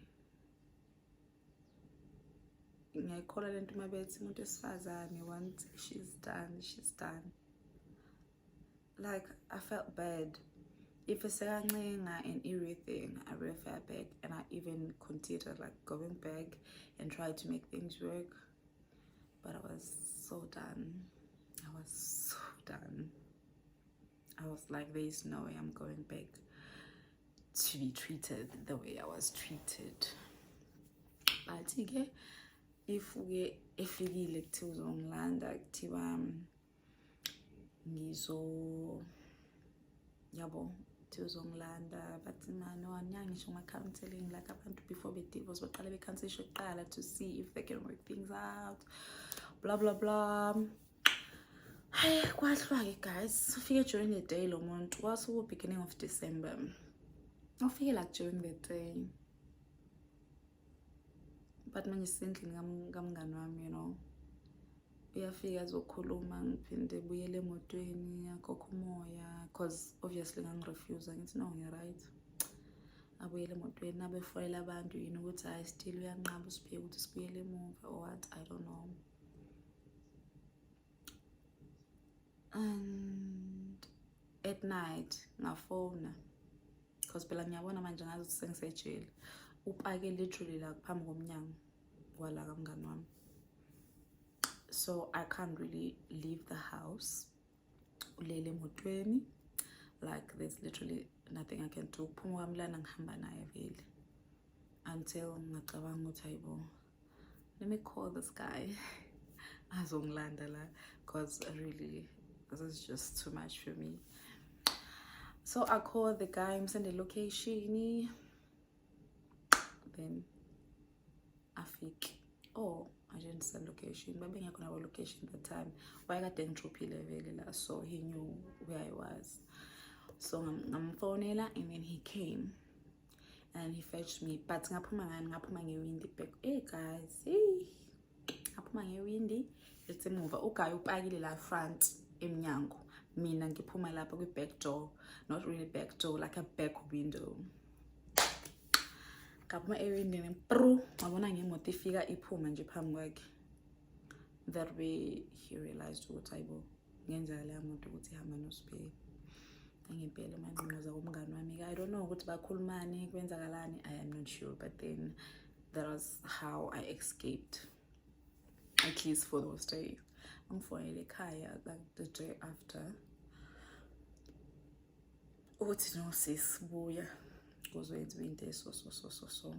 B: ngiyayikhola lento mabethi umuntu esifazane, once she's done. Like I felt bad if sekancenga and everything. I really felt bad, and I even considered like going back and try to make things work, but I was so done. I was like, there is no way I'm going back to be treated the way I was treated. But again, if we efikile kuthiwa uzongilanda, kuthiwa yabo kuthiwa uzongilanda, but mani wanyangisho ma-counseling, like abantu before be-divorce baqale be-counselishe kuqala to see if they can work things out, blah blah blah. Hayi kwahlwa-ke guys, ufike during the day lo muntu wasuku beginning of December, ufike like during the day. But manje sendlini kamngani wami, you know, uyafika azokhuluma ngiphinde buyele emotweni akhokha umoya, because obviously ngangirefuse, ngithi no ngi-right, abuyele emotweni abefoyela abantu yini ukuthi hayi still uyanqaba usibheke ukuthi sibuyele emuva or what, I don't know. And at night ngafona, because phela ngiyabona manje ngazi ukuthi sengisejele, upake literally like phambi komnyango wala kamngani wami. So I can't really leave the house, ulele emotweni, like there's literally nothing I can do. Kuphuma kwami lana ngihamba naye vele until ngacabanga ukuthi hayibo, let me call this guy azongilanda la, because really this is just too much for me. So I called the guy, I'm sending location, then afik. Oh, I didn't send location, but being a location at the time, why I got the so he knew where I was. So I'm phoning, and then he came and he fetched me. But ngapuma ngewindi back. Hey guys, hey, ngapuma ngewindi. Let's move. Okay, upagile la front emnyango. Mina ngiphuma lapha kwi back door, not really back door, like a back window. Ngapuma ewindini, pru, ngabona ngemoto ifika iphuma nje phambi kwakhe. That way he realized ukuthi hayibo ngenza le moto ukuthi ihamba noSibheki. Angempela manqoza kumngani wami. I don't know ukuthi bakhulumani kwenzakalani, I am not sure, but then that was how I escaped. at least for those days. I'm finally kaya like the day after. Uthi no sis buya kuzoyenziwa into so.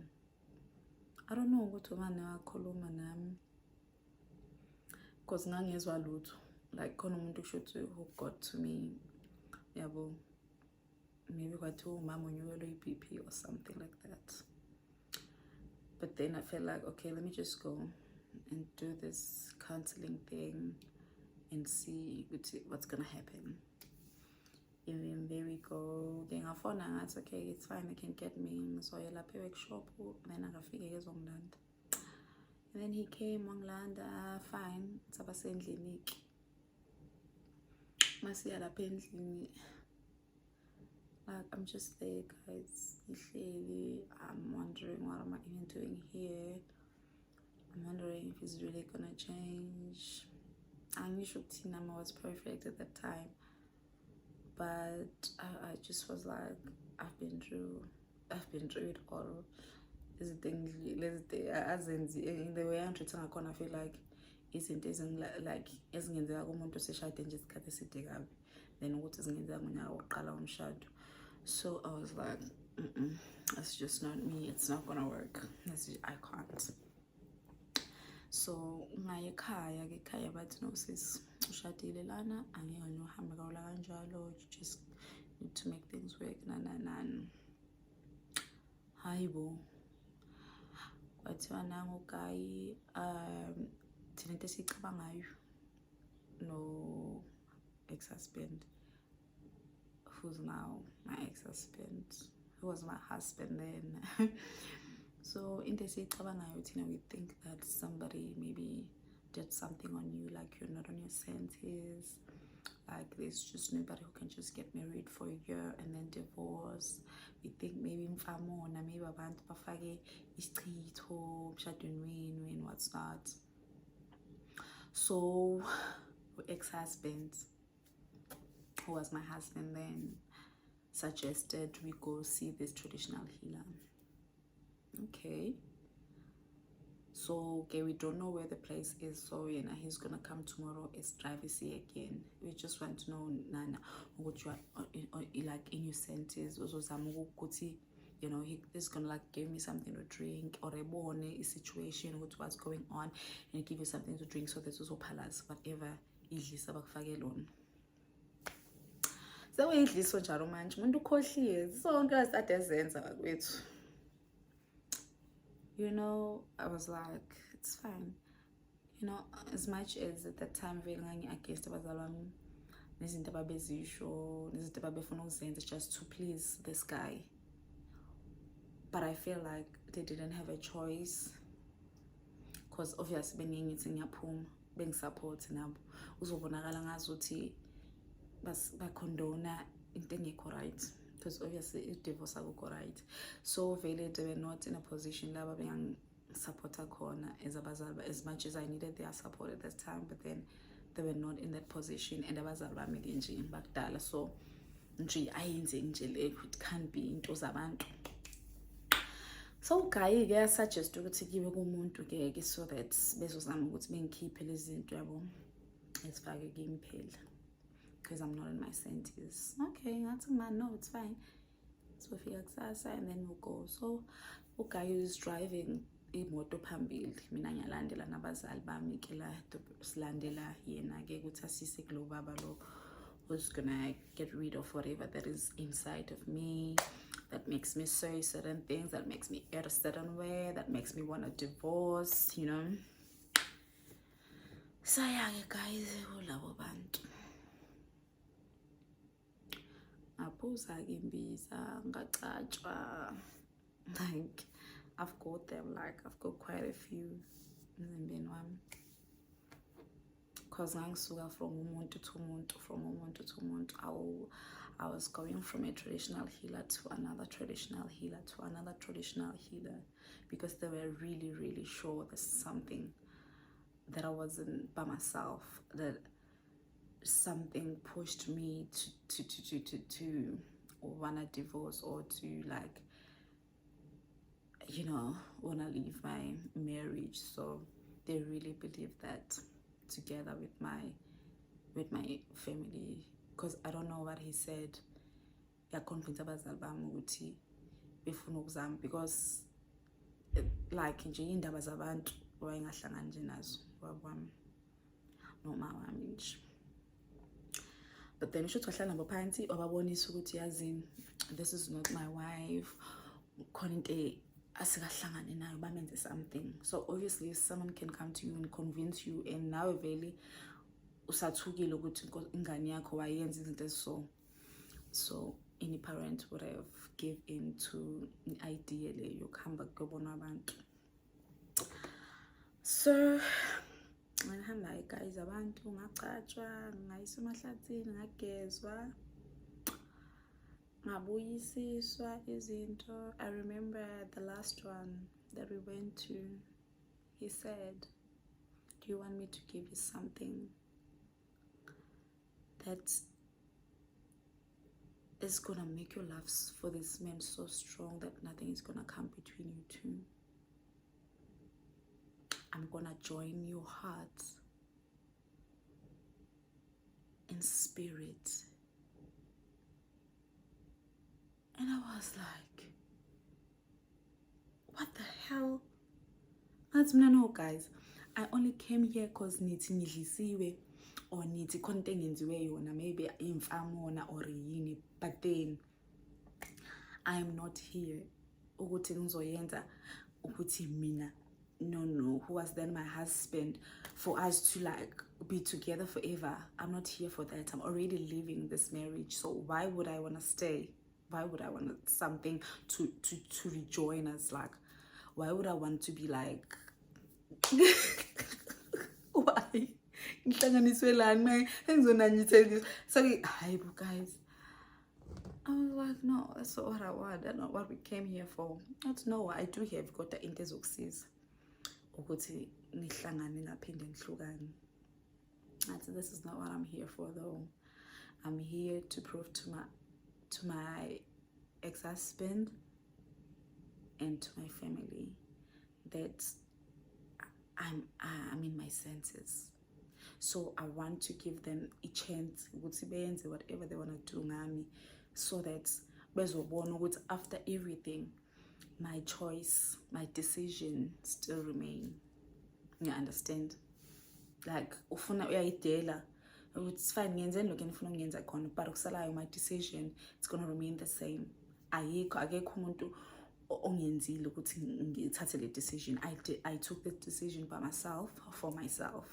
B: I don't know ukuthi ubani wakhuluma nami because ngangezwa lutho, like khona umuntu kushuthi who got to me yabo, maybe kwathiwa umama unyukelwe i-BP or something like that. But then I felt like, okay, let me just go and do this counseling thing and see what's gonna happen. And then there we go. Then I found out, okay, it's fine, they can get me. So I laphe workshop, then I figure he's on land. And then he came on land, fine. It's about saying Masi like I'm just there, guys. I'm wondering what am I even doing here. I'm wondering if it's really gonna change. I knew Tinama was perfect at that time, but I just was like, I've been through it all. This thing, as in the way I'm treating a corner, I feel like isn't like isn't the argument to say shite just cut the city up. Then what is in the umshado? So I was like, that's just not me. It's not gonna work. I can't. So my kaya but no sis ushadile lana angeke uhambe kawula kanjalo. You just need to make things work. Nan hayibo kwathiwa nangu guy thina into esicabangayo no ex-husband, who's now my ex-husband, who was my husband then. So in the we think that somebody maybe did something on you, like you're not on your senses, like there's just nobody who can just get married for a year and then divorce. We think maybe mfamona, maybe abantu bafake isichitho emshadweni wenu what's not. So ex-husband, who was my husband then, suggested we go see this traditional healer. Okay, so we don't know where the place is, so he's gonna come tomorrow. It's privacy again. We just want to know Nana what you are like in your senses. Also he's gonna like give me something to drink or a situation with what's going on and give you something to drink, so there's also palace whatever idlisa bakufakelona. So idliso njalo manje umuntu ukhohliwe sonke asithathe ezenza kwethu. I was like, it's fine. As much as at that time feeling against abazalwane nezinto ababezisho nezinto ababefuna ukuzenza just to please this guy, but I feel like they didn't have a choice, because obviously bengithi ngiyaphuma bengisupport nabo uzobonakala ngazuthi bacondona into engekho right, because obviously i-divorce akukho right. So vele they were not in a position laba bengangisupporta khona as abazali, as much as I needed their support at that time, but then they were not in that position, and abazali bami ke nje bakudala, so nje ayenze nje le, it can't be into zabantu. So guy ke suggest ukuthi kibe kumuntu ke so that bezozama ukuthi bengikhiphe lezi zinto yabo esifake kimi phela, because I'm not in my senses. Okay, that's a man, no, it's fine. So if kusasa and then we'll go. So guy is driving imoto phambili, mina ngiyalandela nabazali bami ke la silandela yena ke ukuthi asise kulo baba lo who's gonna get rid of whatever that is inside of me that makes me say certain things, that makes me act a certain way, that makes me want to divorce, So yeah, guys, ulabo bantu ngaphuza ke imbiza ngacatshwa, like I've got them, like I've got quite a few emzimbeni wami, because ngangisuka from umuntu to umuntu. I was going from a traditional healer to another traditional healer to another traditional healer, because they were really, really sure there's something that I wasn't by myself, that something pushed me to wanna divorce or to like wanna leave my marriage. So they really believe that together with my family, because I don't know what he said. Convince abazali bami ukuthi befuna ukuzama, because like nje indaba zabantu wayengahlangani nje nazo wabami noma wami nje. But then usho wahlala nabo phansi wababonisa ukuthi yazini, this is not my wife, khona into asikahlangane nayo, bamenze something. So obviously if someone can come to you and convince you, and nawe vele usathukile ukuthi ingane yakho wayenza izinto so any parent would have give in to an idea le yokuhamba kuyobona abantu. So ngihamba guys, abantu ngacatshwa, ngayisa emahlathini, ngagezwa, ngabuyisiswa izinto. I remember the last one that we went to, he said, do you want me to give you something that is gonna make your love for this man so strong that nothing is gonna come between you two? I'm gonna join your heart in spirit. And I was like, what the hell? That's no, guys. I only came here because nithi ngidlisiwe or nithi konke engenziwe yona, maybe imfamona or yini, but then I am not here ukuthi ngizoyenza ukuthi mina no, who was then my husband, for us to like be together forever. I'm not here for that. I'm already leaving this marriage, so why would I want to stay? Why would I want something to rejoin us? Like, why would I want to be like why? So guys, I was like, no, that's not what I want. That's not what we came here for. Not no, I do have got the interzoxis. Ukuthi nihlangane ngaphinde nihlukane. This is not what I'm here for though. I'm here to prove to my ex-husband and to my family that I'm in my senses. So I want to give them a chance ukuthi benze whatever they want to do ngami, so that bezobona ukuthi after everything, my choice, my decision still remain. You understand? Like ufuna uyayidela, it's fine ngiyenzeni lokho engifuna ngiyenza khona, but ukusalayo my decision, it's going to remain the same. Akekho umuntu ongenzile ukuthi ngithathe le decision. I took the decision by myself, for myself.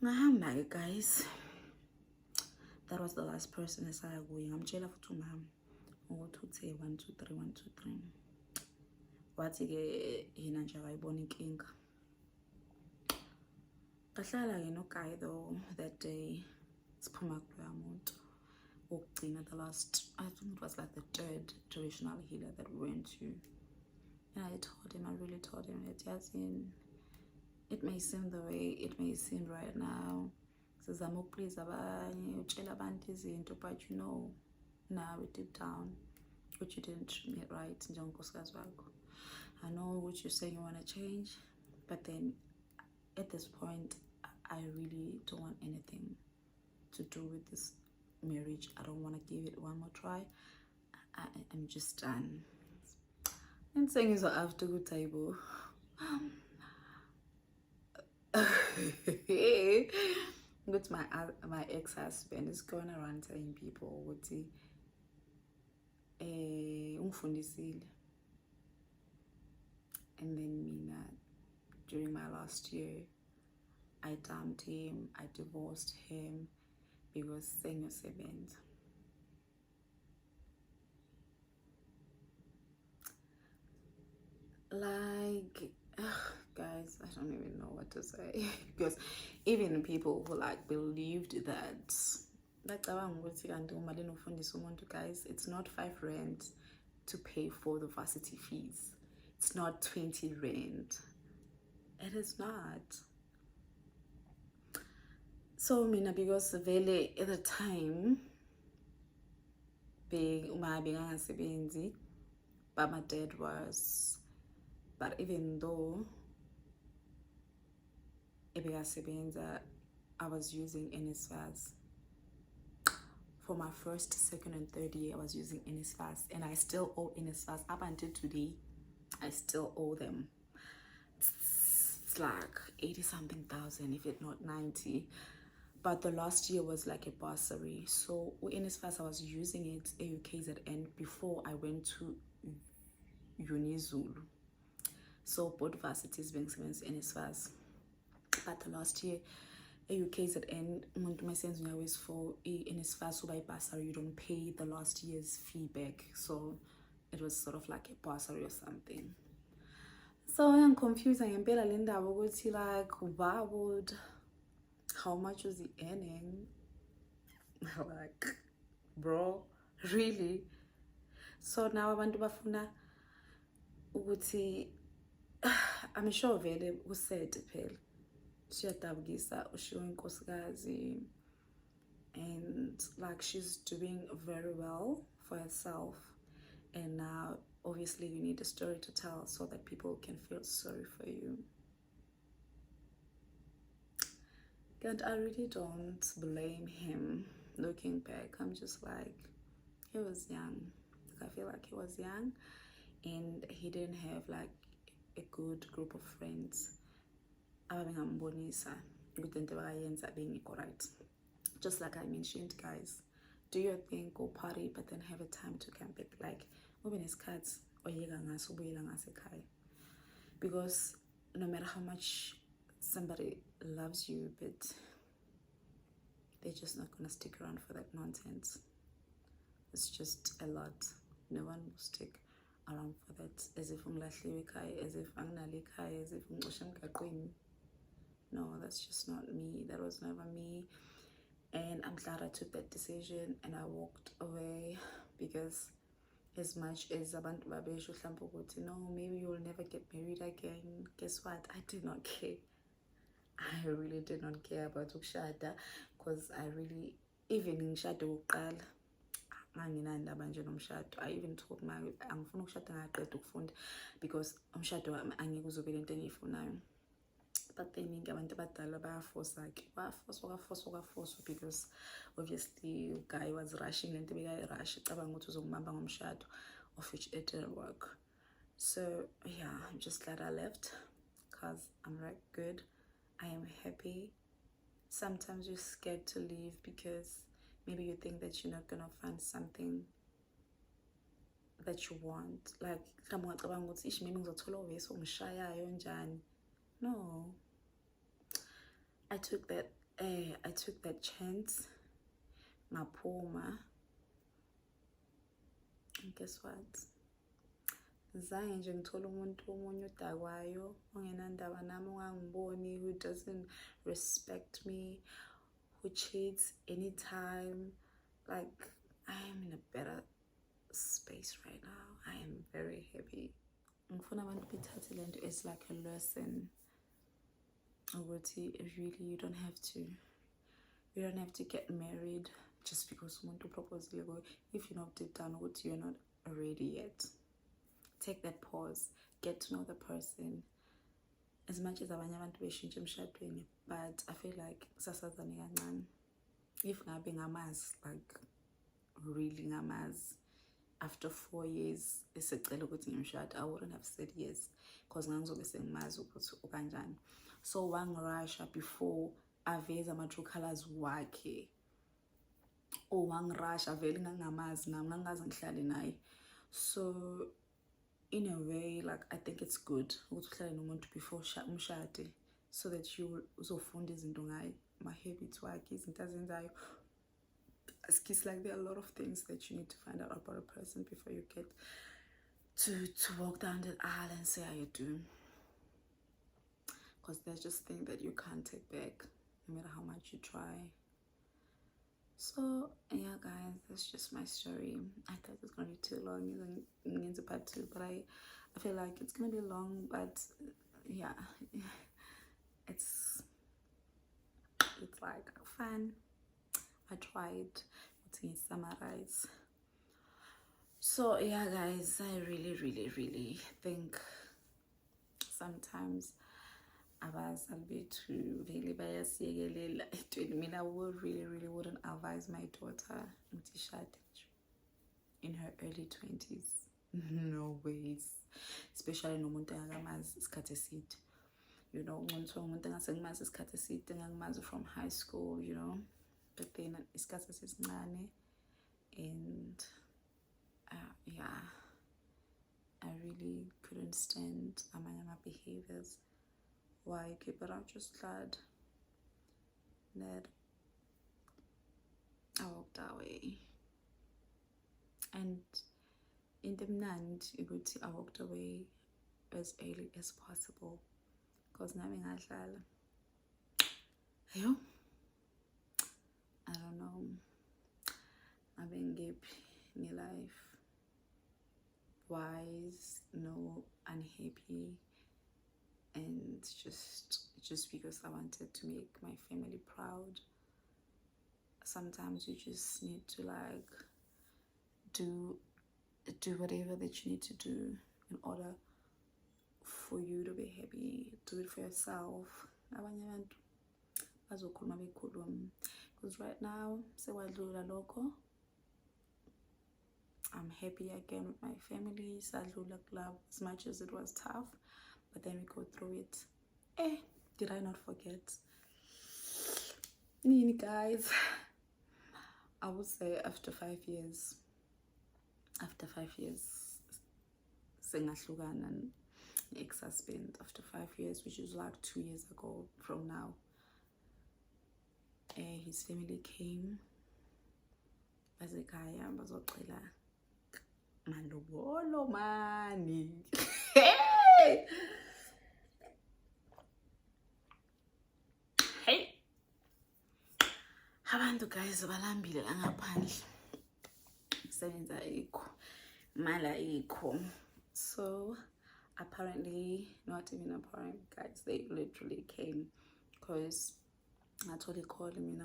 B: Ngahamba guys. That was the last person esaya kuye. Ngamtshela futhi umama ukuthi uthe 1 2 3 1 2 3. Wathi ke yena nje akayibona inkinga. Kahlala ke no guy though that day. Siphuma kuloya muntu wokugcina, the last, I think it was like the 3rd traditional healer that we went to. And I really told him that Yasin, it may seem the way it may seem right now. Sizama ukuplease abanye, utshela abantu izinto, but you know, now deep down, what you didn't treat me right, njengonkosikazi wakho. I know what you're saying you want to change, but then at this point, I really don't want anything to do with this marriage. I don't want to give it one more try. I'm just done. And saying is after good table. But my ex-husband is going around telling people what he ungifundisile. And then mina, during my last year, I dumped him, I divorced him because senyosebenza. Like, guys, I don't even know what to say. Because even people who like believed that, guys, it's not 5 rand to pay for the varsity fees. It's not 20 rand. It is not. So mina, because vele at the time but my dad was, but even though I was using NSFAS. For my first, second, and third year, I was using NSFAS, and I still owe NSFAS up until today. I still owe them. It's like 80 something thousand, if it not 90. But the last year was like a bursary. So NSFAS, I was using it AUKZN before I went to Unizulu. So both varsities being NSFAS. But the last year, AUKZN, umuntu masenza unyawes for NSFAS by bursary, you don't pay the last year's fee back. So it was sort of like a bursary or something. So I'm confused. I am Bella Linda. Like, why would, how much was he earning? Like, bro, really? So now abantu bafuna ukuthi I'm sure vele usete phela siyadabukisa ushiwo inkosikazi, and like she's doing very well for herself, and now obviously you need a story to tell so that people can feel sorry for you. And I really don't blame him. Looking back, I'm just like, he was young. I feel like he was young, and he didn't have like a good group of friends. Just like I mentioned, guys, do your thing, go party, but then have a time to come back. Like, because no matter how much somebody loves you, but they're just not gonna stick around for that nonsense. It's just a lot. No one will stick around for that. As if as if as if no, that's just not me. That was never me. And I'm glad I took that decision and I walked away, because as much as abantu babesho mhlawumbe ukuthi no, maybe you'll never get married again, guess what? I did not care. I really did not care about ukushada, because I really, even ngishado wokuqala anginandaba nje nomshado. I even told my angifuna ukushada ngaqeda ukufunda, because umshado angeke uzobele into engiyifunayo. But then abantu abadala bayaforce, because obviously guy was rushing lento bekayirush ecabanga ukuthi uzongibamba ngomshado, of which it didn't work. So yeah, I'm just glad I left, because I'm like good. I am happy. Sometimes you're scared to leave because maybe you think that you're not gonna find something that you want. Like, no, I took that chance, maphuma, and guess what? Zange nje ngithola umuntu omunye odakwayo ongenandaba nami, ongangiboni, who doesn't respect me, who cheats anytime. Like, I am in a better space right now. I am very happy. Ngifuna abantu bethathe lento as like a lesson. Really, you don't have to get married just because umuntu propose. If you're not deep down, you're not ready yet. Take that pause, get to know the person. As much as abanye abantu beshintsha emshadweni, but I feel like sasazane kancane. If ngabe ngamazi, like really ngamazi, after 4 years esecela ukuthi ngimshada, I wouldn't have said yes, because ngangizobe sengimazi ukuthi ukanjani. So wangirasha before aveza ama-true colors wakhe, or wangirasha vele ngangamazi nami ngangaze ngihlale naye. So in a way, like, I think it's good ukuthi uhlale nomuntu before umshade, so that you uzofunda izinto ngaye, ama-habits wakhe, izinto azenzayo. Like, there are a lot of things that you need to find out about a person before you get to walk down the aisle and say how you do, because there's just things that you can't take back no matter how much you try. So yeah, guys, that's just my story. I thought it was gonna be too long into part 2, but I feel like it's gonna be long, but yeah, it's like fun. I tried to summarize. So yeah, guys, I really think sometimes abazali bethu vele bayasiyekelela entweni. Mina I really wouldn't advise my daughter ukuthi ishade in her early 20s. No ways, especially nomuntu engakamazi isikhathi eside. You know, umuntu engasengimazi isikhathi eside, engangimazi from high school, you know, but then isikhathi esesincane. And yeah, I really couldn't stand my behaviors. Why? Okay, but I'm just glad that I walked away. And in the end, I walked away as early as possible. Because now I don't know. I've been gap in life. Wise, no, unhappy, and just because I wanted to make my family proud. Sometimes you just need to like do whatever that you need to do in order for you to be happy. Do it for yourself. Because right now, I'm happy again with my family. As much as it was tough, but then we go through it. Did I not forget? Guys, I would say after 5 years, sengahlukana and ex-husband after 5 years, which is like 2 years ago from now. His family came. Bazekaya bazocela malobolo money. Hey! Hey! Abantu guys balambile la ngaphandle. Sebenza ayikho. Mala ayikho. So apparently, not even apparent guys, they literally came because I told he called me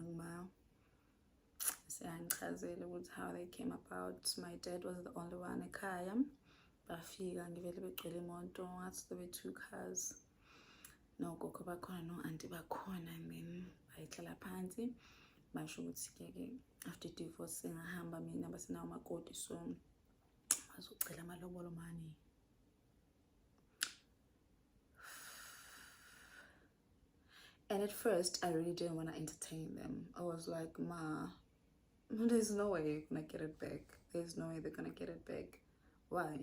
B: how they came about. My dad was the only one ekhaya. Bafika ngivele begcwele imoto ngathi there were 2 cars. No gogo bakhona, no auntie bakhona, and then bayihlala phansi basho ukuthi ke after divorce ngahamba mina basenawo makoti, so bazocela amalobolo money. And at first I really didn't want to entertain them. I was like, ma, there's no way you're gonna get it back. There's no way they're gonna get it back. Why?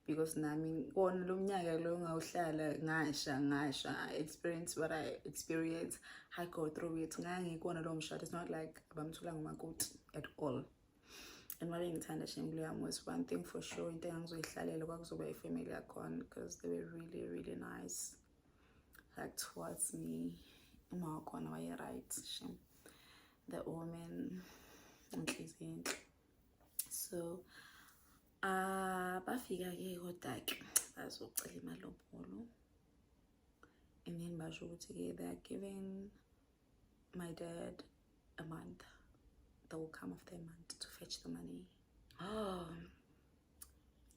B: Because nami wona lo mnyaka lo ngawuhlala ngasha experience what I experience. I go through it. Ngangikona lo mshado. It's not like bamthula ngumakoti at all. And what ngithanda shengiluyami was one thing for sure, into engizoyihlalela kwakuzoba ifamily yakhona, because they were really nice like towards me. Uma wakhona waye right. The woman, so bafika ke kodwa ke bazocela imalobolo, and then basho ukuthi ke they are giving my dad a month. They will come after a month to fetch the money.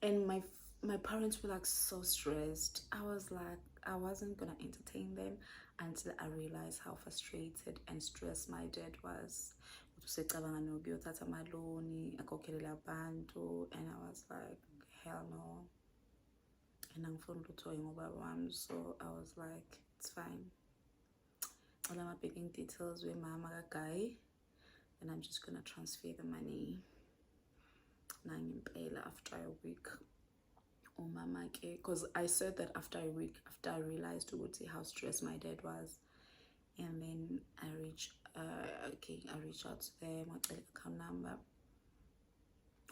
B: And my parents were like so stressed. I was like, I wasn't gonna entertain them until I realized how frustrated and stressed my dad was. And I was like, hell no. And I'm so I was like, it's fine. All I'm picking details with mama guy, and I'm just gonna transfer the money. After a week. Oh mama, because I said that after a week, after I realized how stressed my dad was. And then I reached out to them, I tell account number,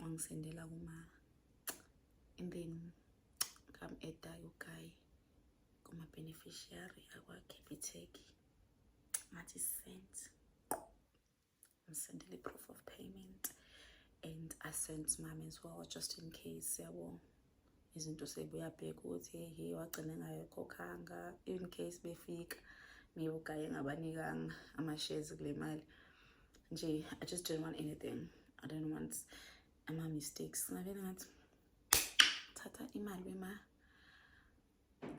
B: and then come add that guy, come a beneficiary, I work Capitec, I'm sending the proof of payment, and I sent mom as well, just in case isn't to say we are big he in case befik me shares I just didn't want anything. I didn't want mistakes. Tata imali ma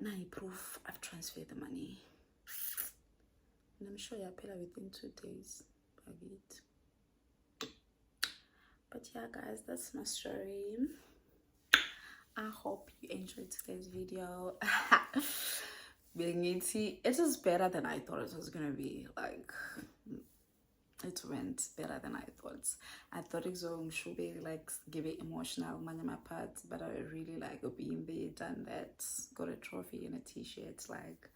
B: now proof I've transferred the money, and I'm sure you'll pay within 2 days. But yeah, guys, that's my story. I hope you enjoyed today's video. It was better than I thought it was gonna be. Like, it went better than I thought. I thought it should be like give it emotional money my parts, but I really like being there, done that, got a trophy and a t-shirt. Like,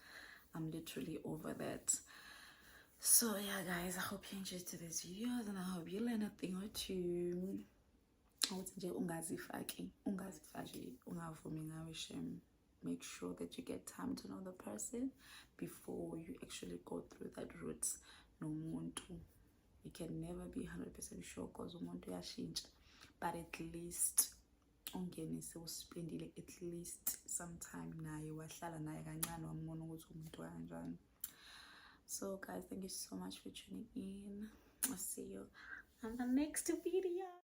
B: I'm literally over that. So yeah, guys, I hope you enjoyed today's video, and I hope you learn a thing or two. Make sure that you get time to know the person before you actually go through that route. No muntu, you can never be 100% sure because umuntu uyashintsha, but at least ungenise uspendile at least some time naye, wahlala naye kancane, wambona ukuthi umuntu kanjani. So guys, thank you so much for tuning in. I'll see you on the next video.